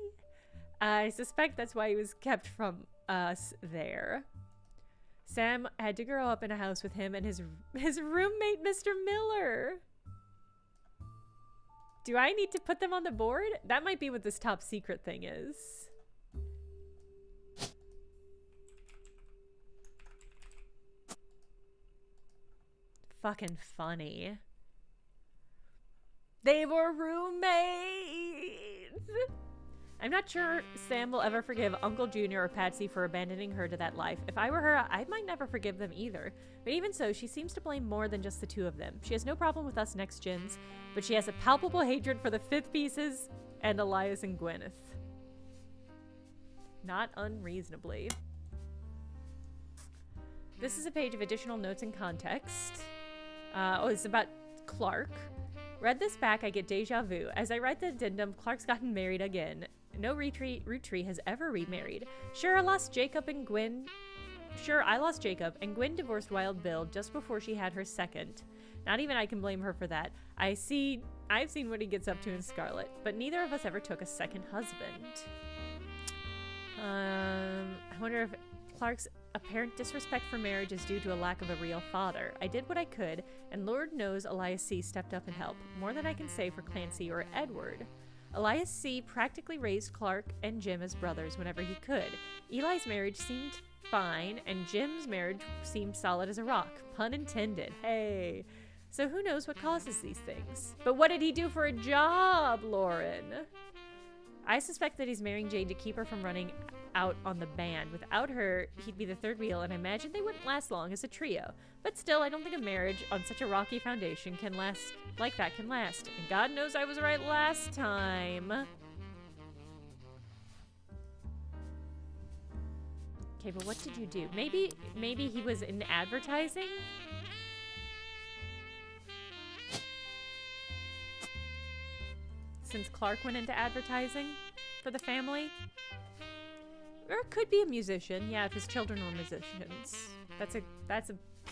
I suspect that's why he was kept from us there. Sam had to grow up in a house with him and his roommate, Mr. Miller. Do I need to put them on the board? That might be what this top secret thing is. Fucking funny. They were roommates! I'm not sure Sam will ever forgive Uncle Junior or Patsy for abandoning her to that life. If I were her, I might never forgive them either. But even so, she seems to blame more than just the two of them. She has no problem with us next gens, but she has a palpable hatred for the Fifth Pieces and Elias and Gwyneth. Not unreasonably. This is a page of additional notes and context. It's about Clark. Read this back, I get deja vu. As I write the addendum, Clark's gotten married again. No root tree has ever remarried. Sure, I lost Jacob, and Gwen divorced Wild Bill just before she had her second. Not even I can blame her for that. I've seen what he gets up to in Scarlet, but neither of us ever took a second husband. I wonder if Clark's apparent disrespect for marriage is due to a lack of a real father. I did what I could, and Lord knows Elias C. stepped up and helped. More than I can say for Clancy or Edward. Elias C. practically raised Clark and Jim as brothers whenever he could. Eli's marriage seemed fine, and Jim's marriage seemed solid as a rock. Pun intended. Hey. So who knows what causes these things? But what did he do for a job, Lauren? I suspect that he's marrying Jade to keep her from running out on the band. Without her, he'd be the third wheel, and I imagine they wouldn't last long as a trio. But still, I don't think a marriage on such a rocky foundation can last like that can last. And God knows I was right last time. Okay, but what did you do? Maybe he was in advertising? Since Clark went into advertising for the family? Or it could be a musician. Yeah, if his children were musicians.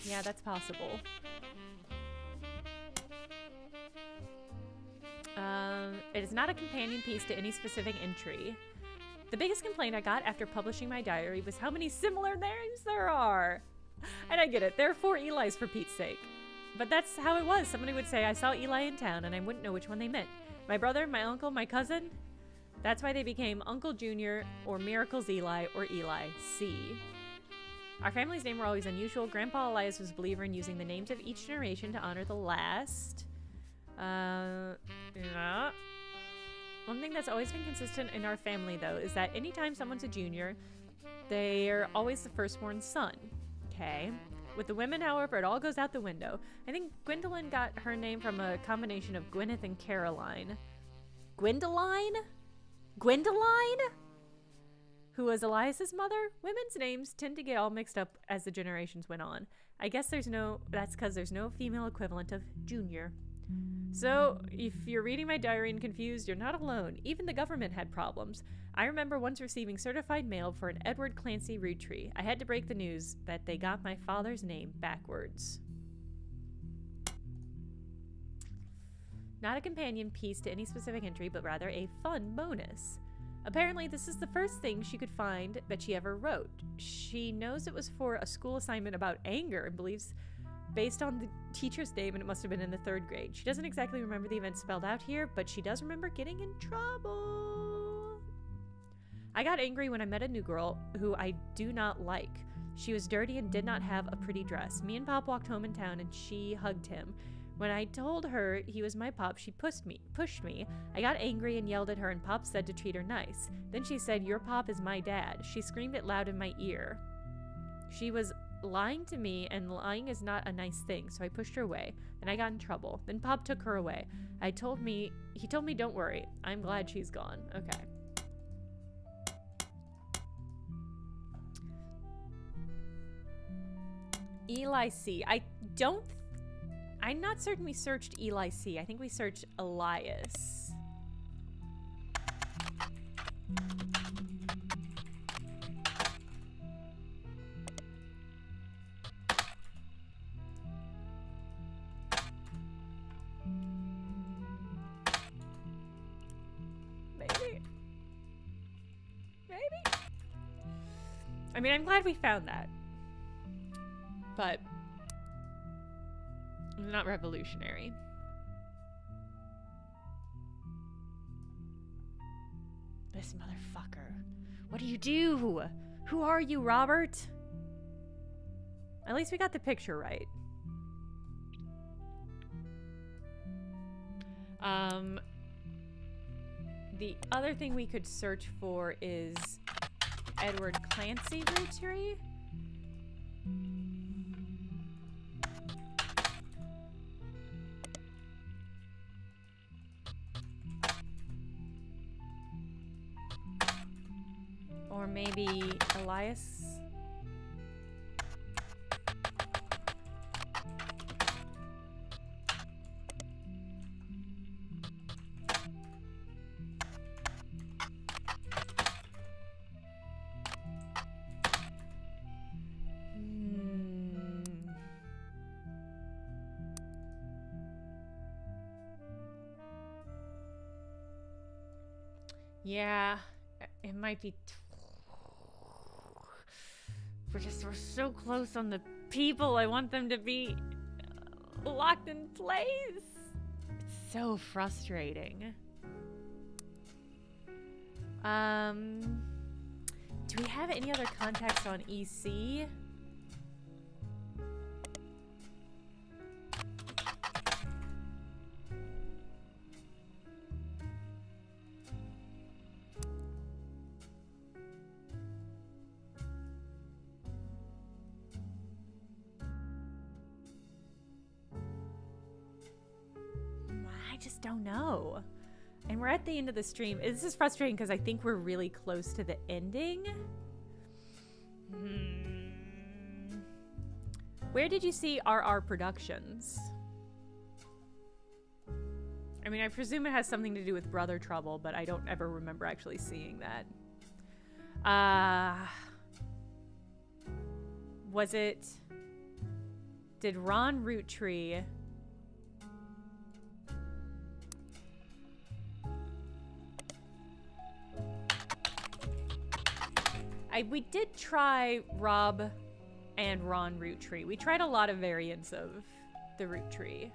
Yeah, that's possible. It is not a companion piece to any specific entry. The biggest complaint I got after publishing my diary was how many similar names there are. And I get it. There are 4 Elis for Pete's sake. But that's how it was. Somebody would say, I saw Eli in town, and I wouldn't know which one they meant. My brother, my uncle, my cousin. That's why they became Uncle Junior, or Miracles Eli, or Eli C. Our family's name were always unusual. Grandpa Elias was a believer in using the names of each generation to honor the last. Yeah. One thing that's always been consistent in our family, though, is that anytime someone's a junior, they're always the firstborn son. Okay? With the women, however, it all goes out the window. I think Gwendolyn got her name from a combination of Gwyneth and Caroline. Gwendoline? Gwendoline? Who was Elias's mother? Women's names tend to get all mixed up as the generations went on. I guess that's because there's no female equivalent of junior. So, if you're reading my diary and confused, you're not alone. Even the government had problems. I remember once receiving certified mail for an Edward Clancy Roottree. I had to break the news that they got my father's name backwards. Not a companion piece to any specific entry, but rather a fun bonus. Apparently, this is the first thing she could find that she ever wrote. She knows it was for a school assignment about anger and believes based on the teacher's name, and it must have been in the 3rd grade. She doesn't exactly remember the events spelled out here, but she does remember getting in trouble. I got angry when I met a new girl who I do not like. She was dirty and did not have a pretty dress. Me and Pop walked home in town and she hugged him. When I told her he was my Pop, she pushed me. I got angry and yelled at her, and Pop said to treat her nice. Then she said, "Your Pop is my dad." She screamed it loud in my ear. She was lying to me, and lying is not a nice thing, so I pushed her away. Then I got in trouble. Then Pop took her away. He told me, "Don't worry. I'm glad she's gone." Okay. Eli C. I'm not certain we searched Eli C. I think we searched Elias. Maybe. I mean, I'm glad we found that. But not revolutionary. This motherfucker. What do you do? Who are you, Robert? At least we got the picture right. The other thing we could search for is Edward Clancy Roottree. Or maybe Elias. Yeah, it might be. We're so close on the people. I want them to be locked in place. It's so frustrating. Do we have any other contacts on EC? Don't know. And we're at the end of the stream. This is frustrating because I think we're really close to the ending. Where did you see RR Productions? I mean, I presume it has something to do with Brother Trouble, but I don't ever remember actually seeing that. Was it... Did Ron Roottree... we did try Rob and Ron Roottree. We tried a lot of variants of the Roottree.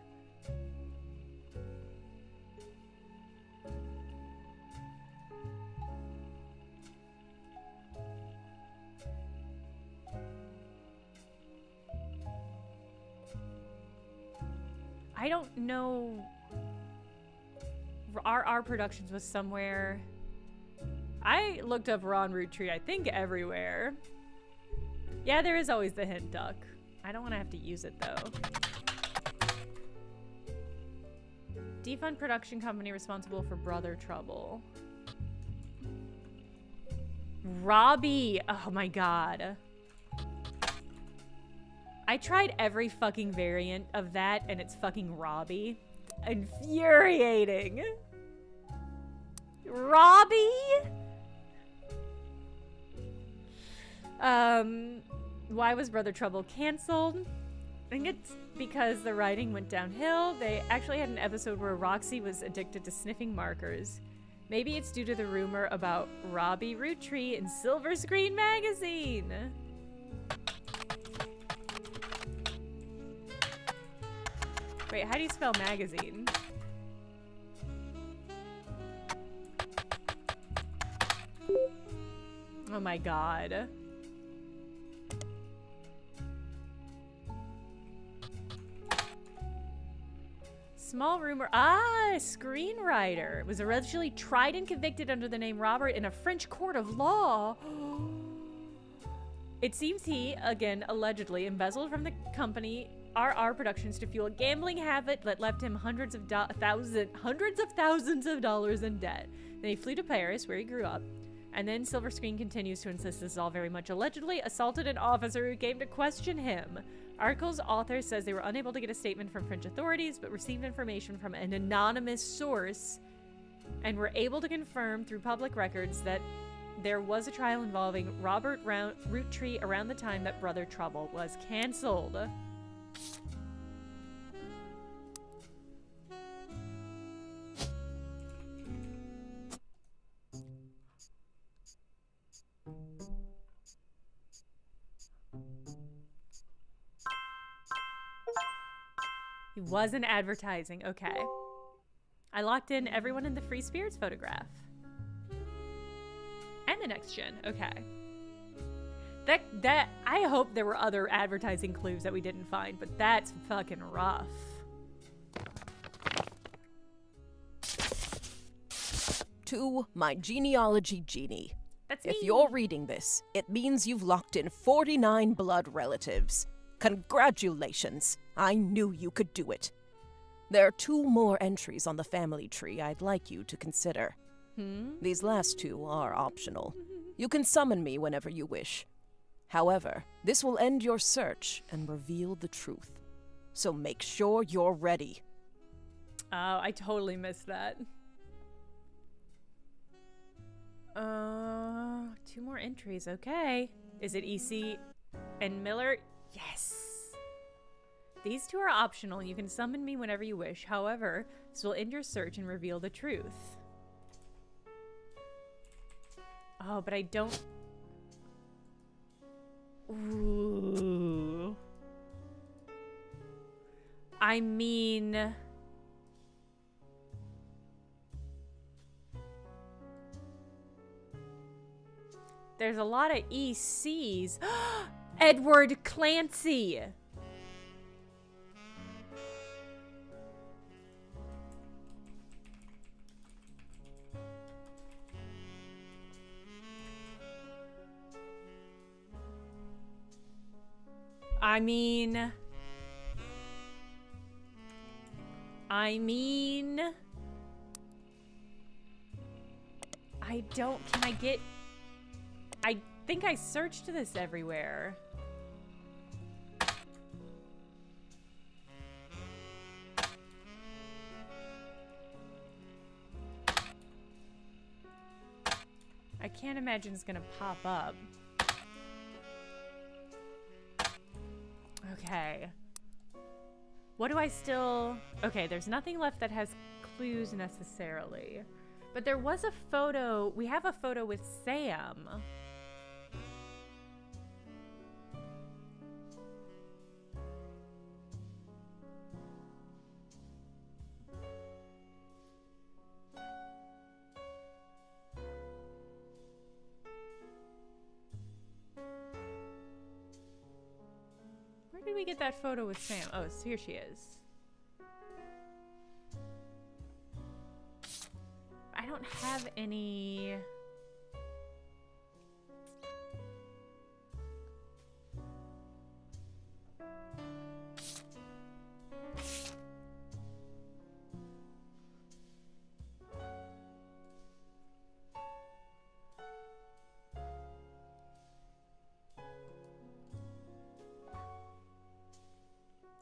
I don't know. RR Productions was somewhere. I looked up Ron Root Tree, I think everywhere. Yeah, there is always the hint duck. I don't want to have to use it though. Defund production company responsible for Brother Trouble. Robbie! Oh my god. I tried every fucking variant of that and it's fucking Robbie. Infuriating. Robbie? Why was Brother Trouble canceled? I think it's because the writing went downhill. They actually had an episode where Roxy was addicted to sniffing markers. Maybe it's due to the rumor about Robbie Root Tree in Silver Screen magazine. Wait, how do you spell magazine? Oh my god. Small rumor. Ah, screenwriter. Was originally tried and convicted under the name Robert in a French court of law. It seems he, again, allegedly embezzled from the company RR Productions to fuel a gambling habit that left him hundreds of thousands of dollars in debt. Then he flew to Paris, where he grew up. And then Silver Screen continues to insist this is all very much allegedly assaulted an officer who came to question him. Article's author says they were unable to get a statement from French authorities, but received information from an anonymous source and were able to confirm through public records that there was a trial involving Robert Root Tree around the time that Brother Trouble was canceled. He wasn't advertising. Okay. I locked in everyone in the Free Spirits photograph. And the next gen. Okay. That I hope there were other advertising clues that we didn't find, but that's fucking rough. To my genealogy genie. That's me. If you're reading this, it means you've locked in 49 blood relatives. Congratulations. I knew you could do it. There are 2 more entries on the family tree I'd like you to consider. These last 2 are optional. You can summon me whenever you wish. However, this will end your search and reveal the truth. So make sure you're ready. Oh, I totally missed that. 2 more entries. Okay. Is it EC and Miller? Yes. These 2 are optional. You can summon me whenever you wish. However, this will end your search and reveal the truth. Oh, but I don't... Ooh. I mean... There's a lot of ECs. Edward Clancy! I mean... I don't... Can I get... I think I searched this everywhere. I can't imagine it's gonna pop up. Okay. What do I still... Okay, there's nothing left that has clues necessarily. But there was a photo... We have a photo with Sam. Where did we get that photo with Sam? Oh, here she is. have any...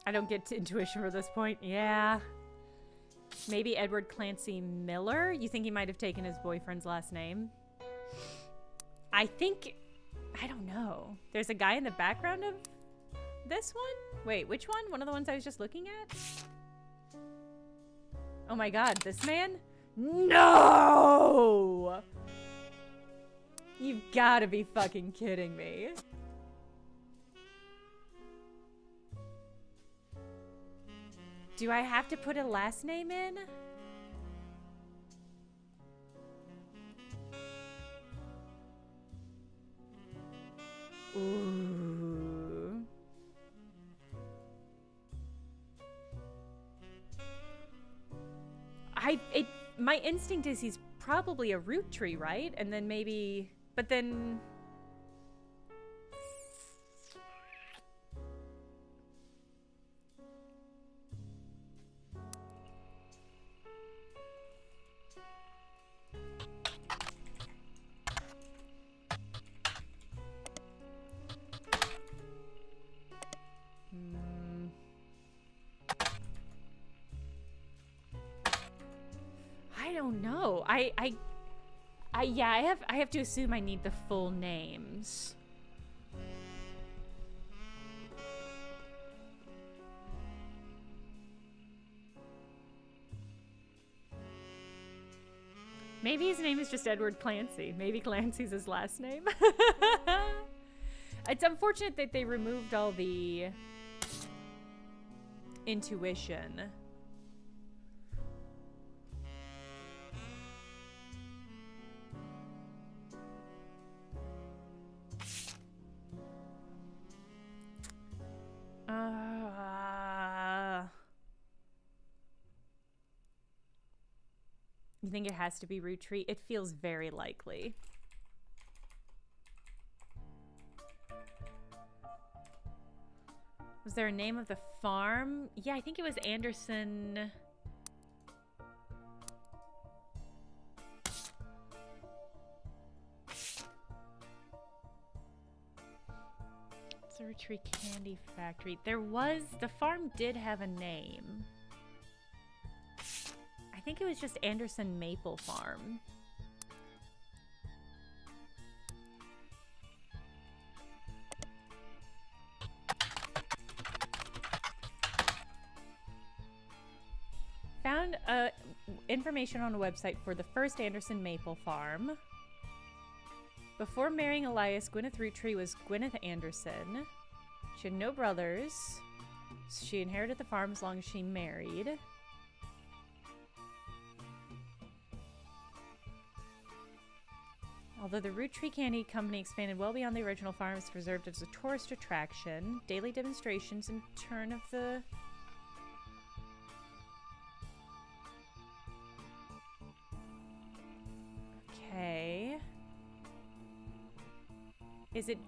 I don't get to intuition for this point. Yeah. Maybe Edward Clancy Miller? You think he might have taken his boyfriend's last name? I think... I don't know. There's a guy in the background of this one? Wait, which one? One of the ones I was just looking at? Oh my god, this man? No! You've gotta be fucking kidding me. Do I have to put a last name in? Ooh. My instinct is he's probably a root tree, right? And then maybe, but then... I don't know. Yeah, I have to assume I need the full names. Maybe his name is just Edward Clancy. Maybe Clancy's his last name. It's unfortunate that they removed all the intuition. You think it has to be root tree? It feels very likely. Was there a name of the farm? Yeah, I think it was Anderson. It's a root tree candy factory. There was, the farm did have a name. I think it was just Anderson Maple Farm. Found information on a website for the first Anderson Maple Farm. Before marrying Elias, Gwyneth Roottree was Gwyneth Anderson. She had no brothers. She inherited the farm as long as she married. Although the Root Tree Candy Company expanded well beyond the original farm, it's preserved as a tourist attraction. Daily demonstrations in turn of the... Okay. Is it...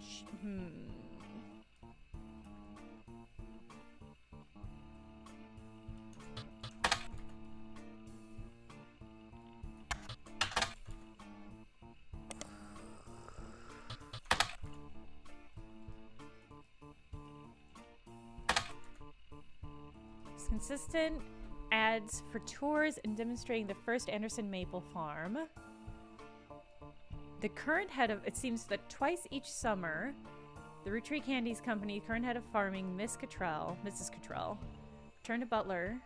Consistent ads for tours and demonstrating the first Anderson Maple Farm. The current head of, it seems that twice each summer, the Root Tree Candies Company, current head of farming, Mrs. Cottrell, returned to Butler.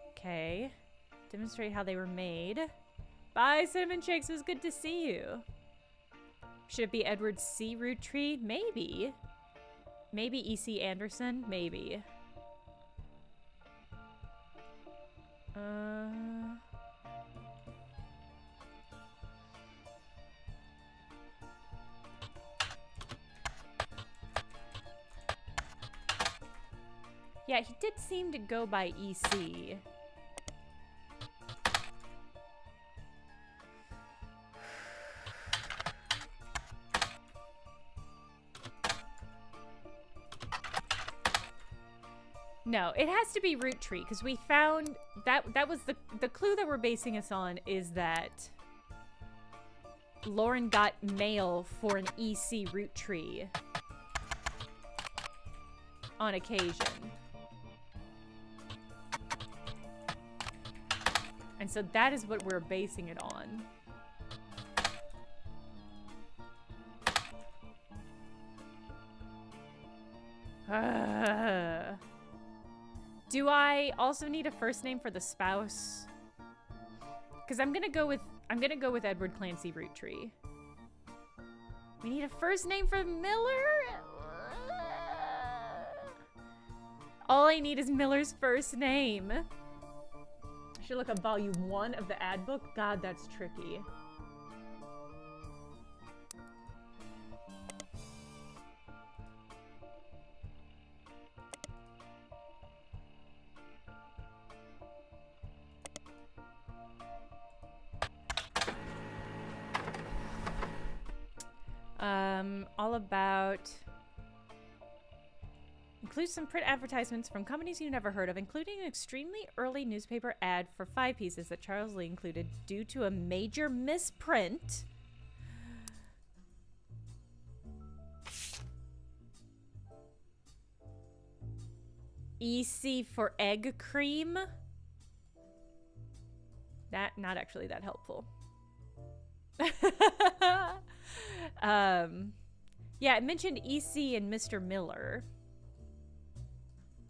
Okay. Demonstrate how they were made. Bye, Cinnamon Shakes. It was good to see you. Should it be Edward C. Root Tree? Maybe. Maybe E.C. Anderson? Maybe. Yeah, he did seem to go by EC. No, it has to be root tree because we found that was the clue that we're basing us on is that Lauren got mail for an EC root tree on occasion. And so that is what we're basing it on. Do I also need a first name for the spouse? Because I'm gonna go with Edward Clancy root tree. We need a first name for Miller? All I need is Miller's first name. I should look up volume 1 of the ad book. God, that's tricky. All about... Includes some print advertisements from companies you never heard of, including an extremely early newspaper ad for 5 pieces that Charles Lee included due to a major misprint. EC for egg cream. Not actually that helpful. Yeah, it mentioned EC and Mr. Miller.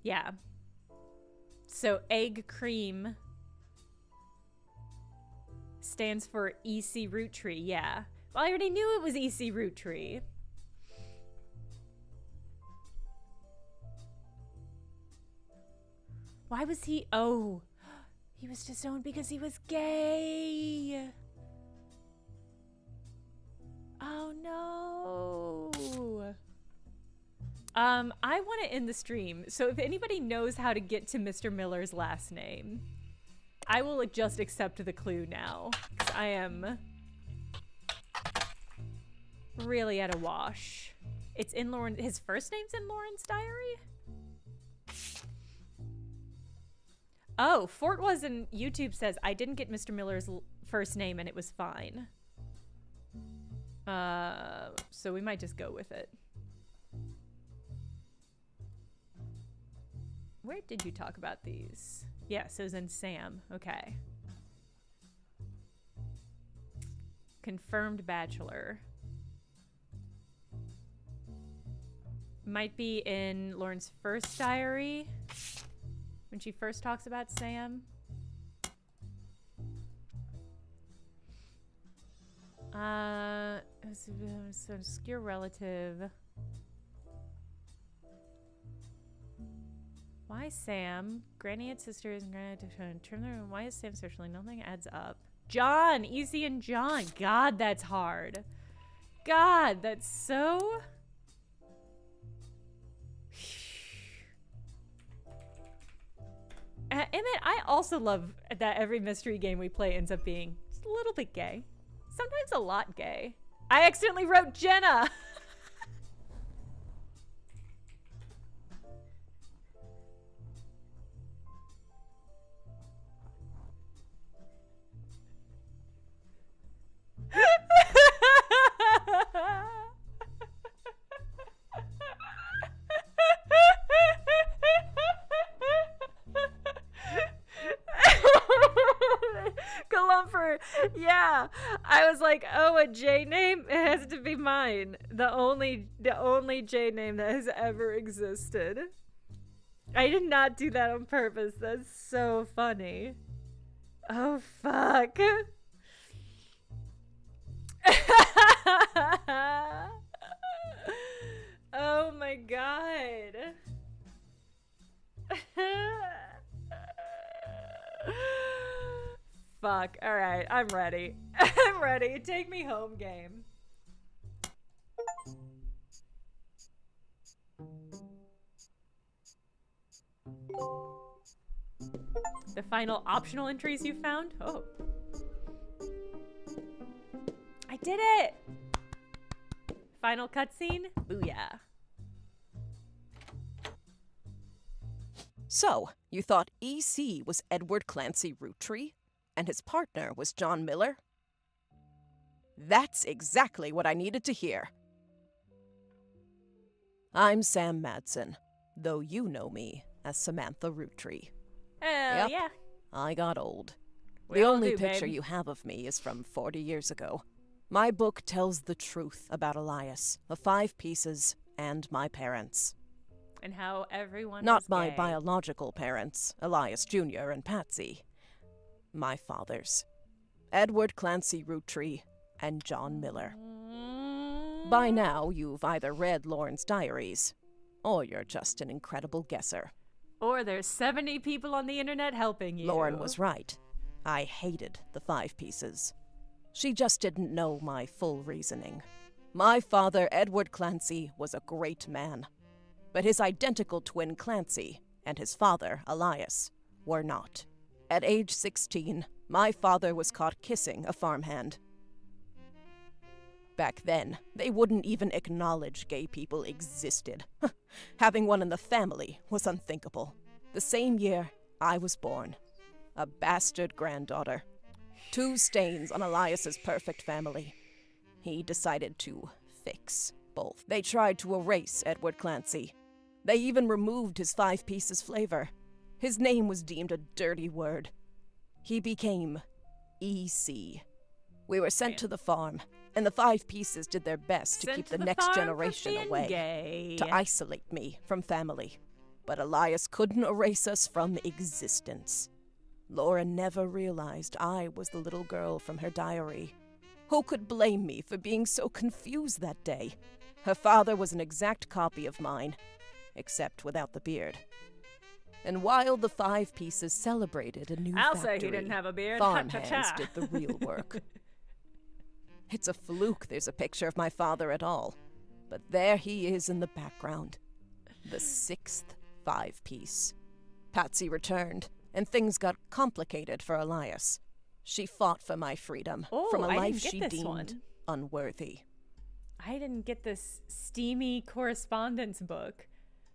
Yeah. So egg cream stands for EC root tree. Yeah. Well, I already knew it was EC root tree. Why was he? Oh, he was disowned because he was gay. Oh no. I want to end the stream, so if anybody knows how to get to Mr. Miller's last name, I will just accept the clue now, because I am really at a wash. It's in Lauren. His first name's in Lauren's diary? Oh, Fort wasn't. YouTube says, I didn't get Mr. Miller's first name and it was fine. So we might just go with it. Where did you talk about these? Yeah, Susan Sam. Okay. Confirmed bachelor. Might be in Lauren's first diary when she first talks about Sam. It's an obscure relative. Why Sam? Granny and sisters and granny to trim their room. Why is Sam socially? Nothing adds up. John! Easy and John. God, that's hard. God, that's so... Emmett, I also love that every mystery game we play ends up being just a little bit gay. Sometimes a lot gay. I accidentally wrote Jenna! Colombo, yeah. I was like, oh, a J name? It has to be mine. The only J name that has ever existed. I did not do that on purpose. That's so funny. Oh, fuck. Oh my god. Fuck. Alright, I'm ready. I'm ready. Take me home, game. The final optional entries you found? Oh. I did it! Final cutscene? Booyah. So, you thought EC was Edward Clancy Roottree, and his partner was John Miller? That's exactly what I needed to hear. I'm Sam Madsen, though you know me as Samantha Roottree. Hell Yep. yeah. I got old. We The all only do, picture babe. you have of me is from 40 years ago. My book tells the truth about Elias, the 5 pieces, and my parents. And how everyone Not was my gay. biological parents, Elias Jr. and Patsy. My fathers, Edward Clancy Roottree and John Miller. By now, you've either read Lorne's diaries, or you're just an incredible guesser. Or there's 70 people on the internet helping you. Lorne was right. I hated the 5 pieces. She just didn't know my full reasoning. My father, Edward Clancy, was a great man. But his identical twin Clancy and his father, Elias, were not. At age 16, my father was caught kissing a farmhand. Back then, they wouldn't even acknowledge gay people existed. Having one in the family was unthinkable. The same year, I was born. A bastard granddaughter. 2 stains on Elias's perfect family. He decided to fix both. They tried to erase Edward Clancy. They even removed his 5 pieces flavor. His name was deemed a dirty word. He became EC. We were sent to the farm, and the 5 pieces did their best to Sent keep to the the next farm for generation being away, gay. to isolate me from family. But Elias couldn't erase us from existence. Laura never realized I was the little girl from her diary. Who could blame me for being so confused that day? Her father was an exact copy of mine, except without the beard. And while the 5 pieces celebrated a new I'll factory, say he didn't have a beard. farmhands Ha-cha-cha. did the real work. It's a fluke there's a picture of my father at all. But there he is in the background. The 6th 5-piece. Patsy returned, and things got complicated for Elias. She fought for my freedom Oh, from a I life didn't get she this deemed one. unworthy. I didn't get this steamy correspondence book.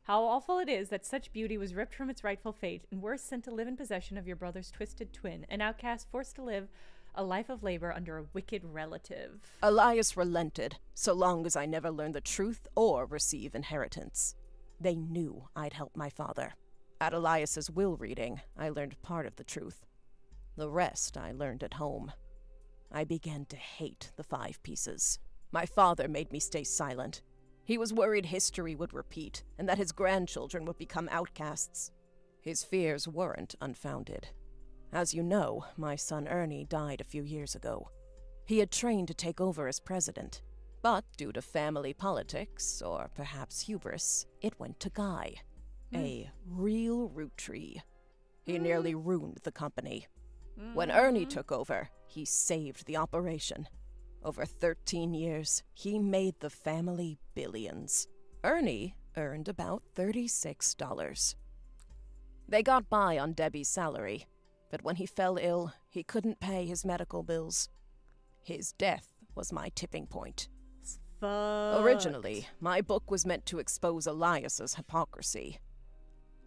How awful it is that such beauty was ripped from its rightful fate, and worse, sent to live in possession of your brother's twisted twin, an outcast forced to live a life of labor under a wicked relative. Elias relented, so long as I never learned the truth or receive inheritance. They knew I'd help my father. At Elias's will reading, I learned part of the truth. The rest I learned at home. I began to hate the 5 pieces. My father made me stay silent. He was worried history would repeat, and that his grandchildren would become outcasts. His fears weren't unfounded. As you know, my son Ernie died a few years ago. He had trained to take over as president, but due to family politics, or perhaps hubris, it went to Guy. A real Roottree. He nearly ruined the company. When Ernie took over, he saved the operation. Over 13 years, he made the family billions. Ernie earned about $36. They got by on Debbie's salary, but when he fell ill, he couldn't pay his medical bills. His death was my tipping point. Fuck. Originally, my book was meant to expose Elias's hypocrisy.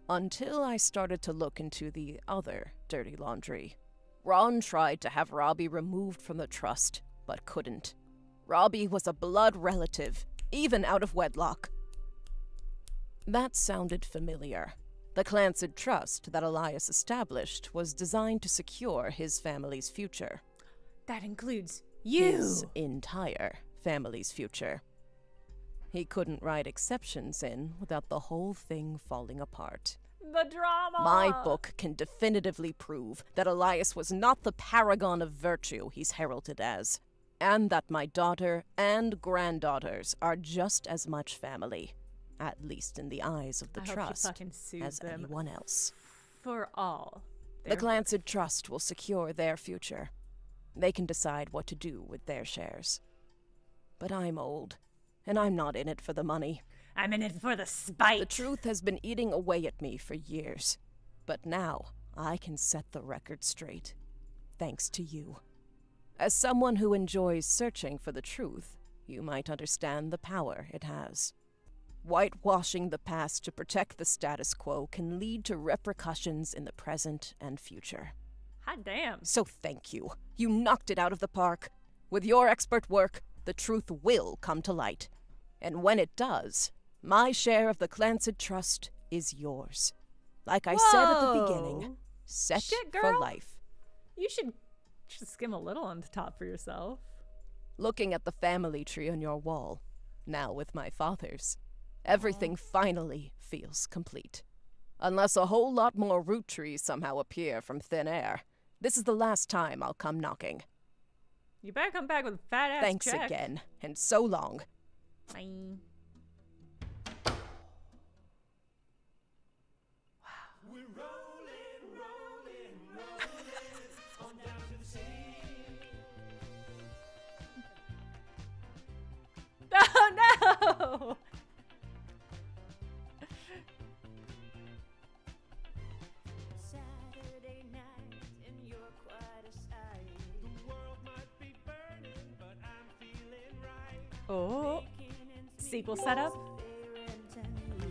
Until I started to look into the other dirty laundry. Ron tried to have Robbie removed from the trust, but couldn't. Robbie was a blood relative, even out of wedlock. That sounded familiar. The Clancy Trust that Elias established was designed to secure his family's future. That includes you. His entire family's future. He couldn't write exceptions in without the whole thing falling apart. The drama. My book can definitively prove that Elias was not the paragon of virtue he's heralded as, and that my daughter and granddaughters are just as much family, at least in the eyes of the I hope she trust, fucking sues as them. anyone else. For all. The Clancy Trust will secure their future. They can decide what to do with their shares. But I'm old, and I'm not in it for the money. I'm in it for the spite. The truth has been eating away at me for years. But now, I can set the record straight. Thanks to you. As someone who enjoys searching for the truth, you might understand the power it has. Whitewashing the past to protect the status quo can lead to repercussions in the present and future. Hot damn. So thank you. You knocked it out of the park. With your expert work, the truth will come to light. And when it does, my share of the Clancid Trust is yours. Like I said at the beginning, set Shit, for girl. life. You should skim a little on the top for yourself. Looking at the family tree on your wall, now with my father's, everything finally feels complete. Unless a whole lot more root trees somehow appear from thin air, this is the last time I'll come knocking. You better come back with a fat ass Thanks check. again, and so long. Bye. Oh no! Saturday night and you're quite a sight. The world might be burning, but I'm feeling right. Oh, sequel setup.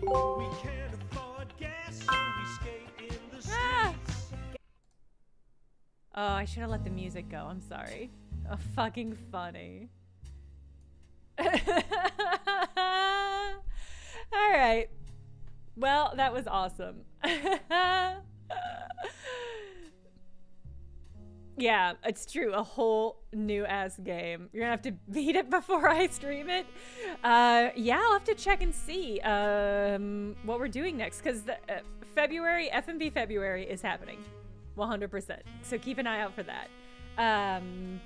We can't afford gas, so we skate in the streets. Ah! Oh, I should have let the music go. I'm sorry. Oh, fucking funny. All right. Well, that was awesome. Yeah, it's true. A whole new ass game. You're gonna have to beat it before I stream it. Yeah, I'll have to check and see what we're doing next, because the February, FMV February is happening 100%. So keep an eye out for that.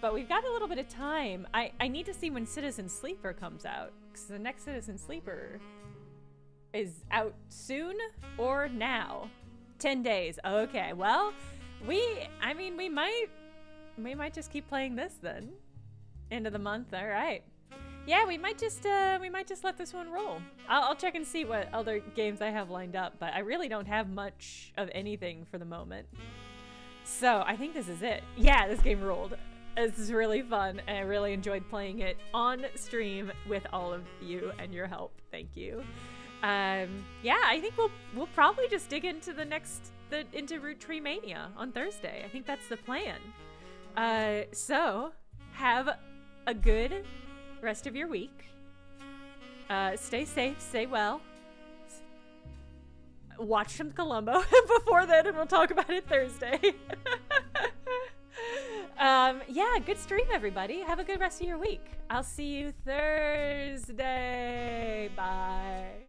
But we've got a little bit of time. I need to see when Citizen Sleeper comes out, because the next Citizen Sleeper is out soon or now. 10 days. Okay, well, we might just keep playing this then. End of the month. All right. Yeah, we might just let this one roll. I'll check and see what other games I have lined up, but I really don't have much of anything for the moment. So I think this is it. Yeah, this game rolled. This is really fun, and I really enjoyed playing it on stream with all of you and your help. Thank you. Yeah, I think we'll probably just dig into into Root Tree Mania on Thursday. I think that's the plan. So have a good rest of your week. Stay safe, stay well. Watch some Colombo before then, and we'll talk about it Thursday. Yeah, good stream, everybody. Have a good rest of your week. I'll see you Thursday. Bye.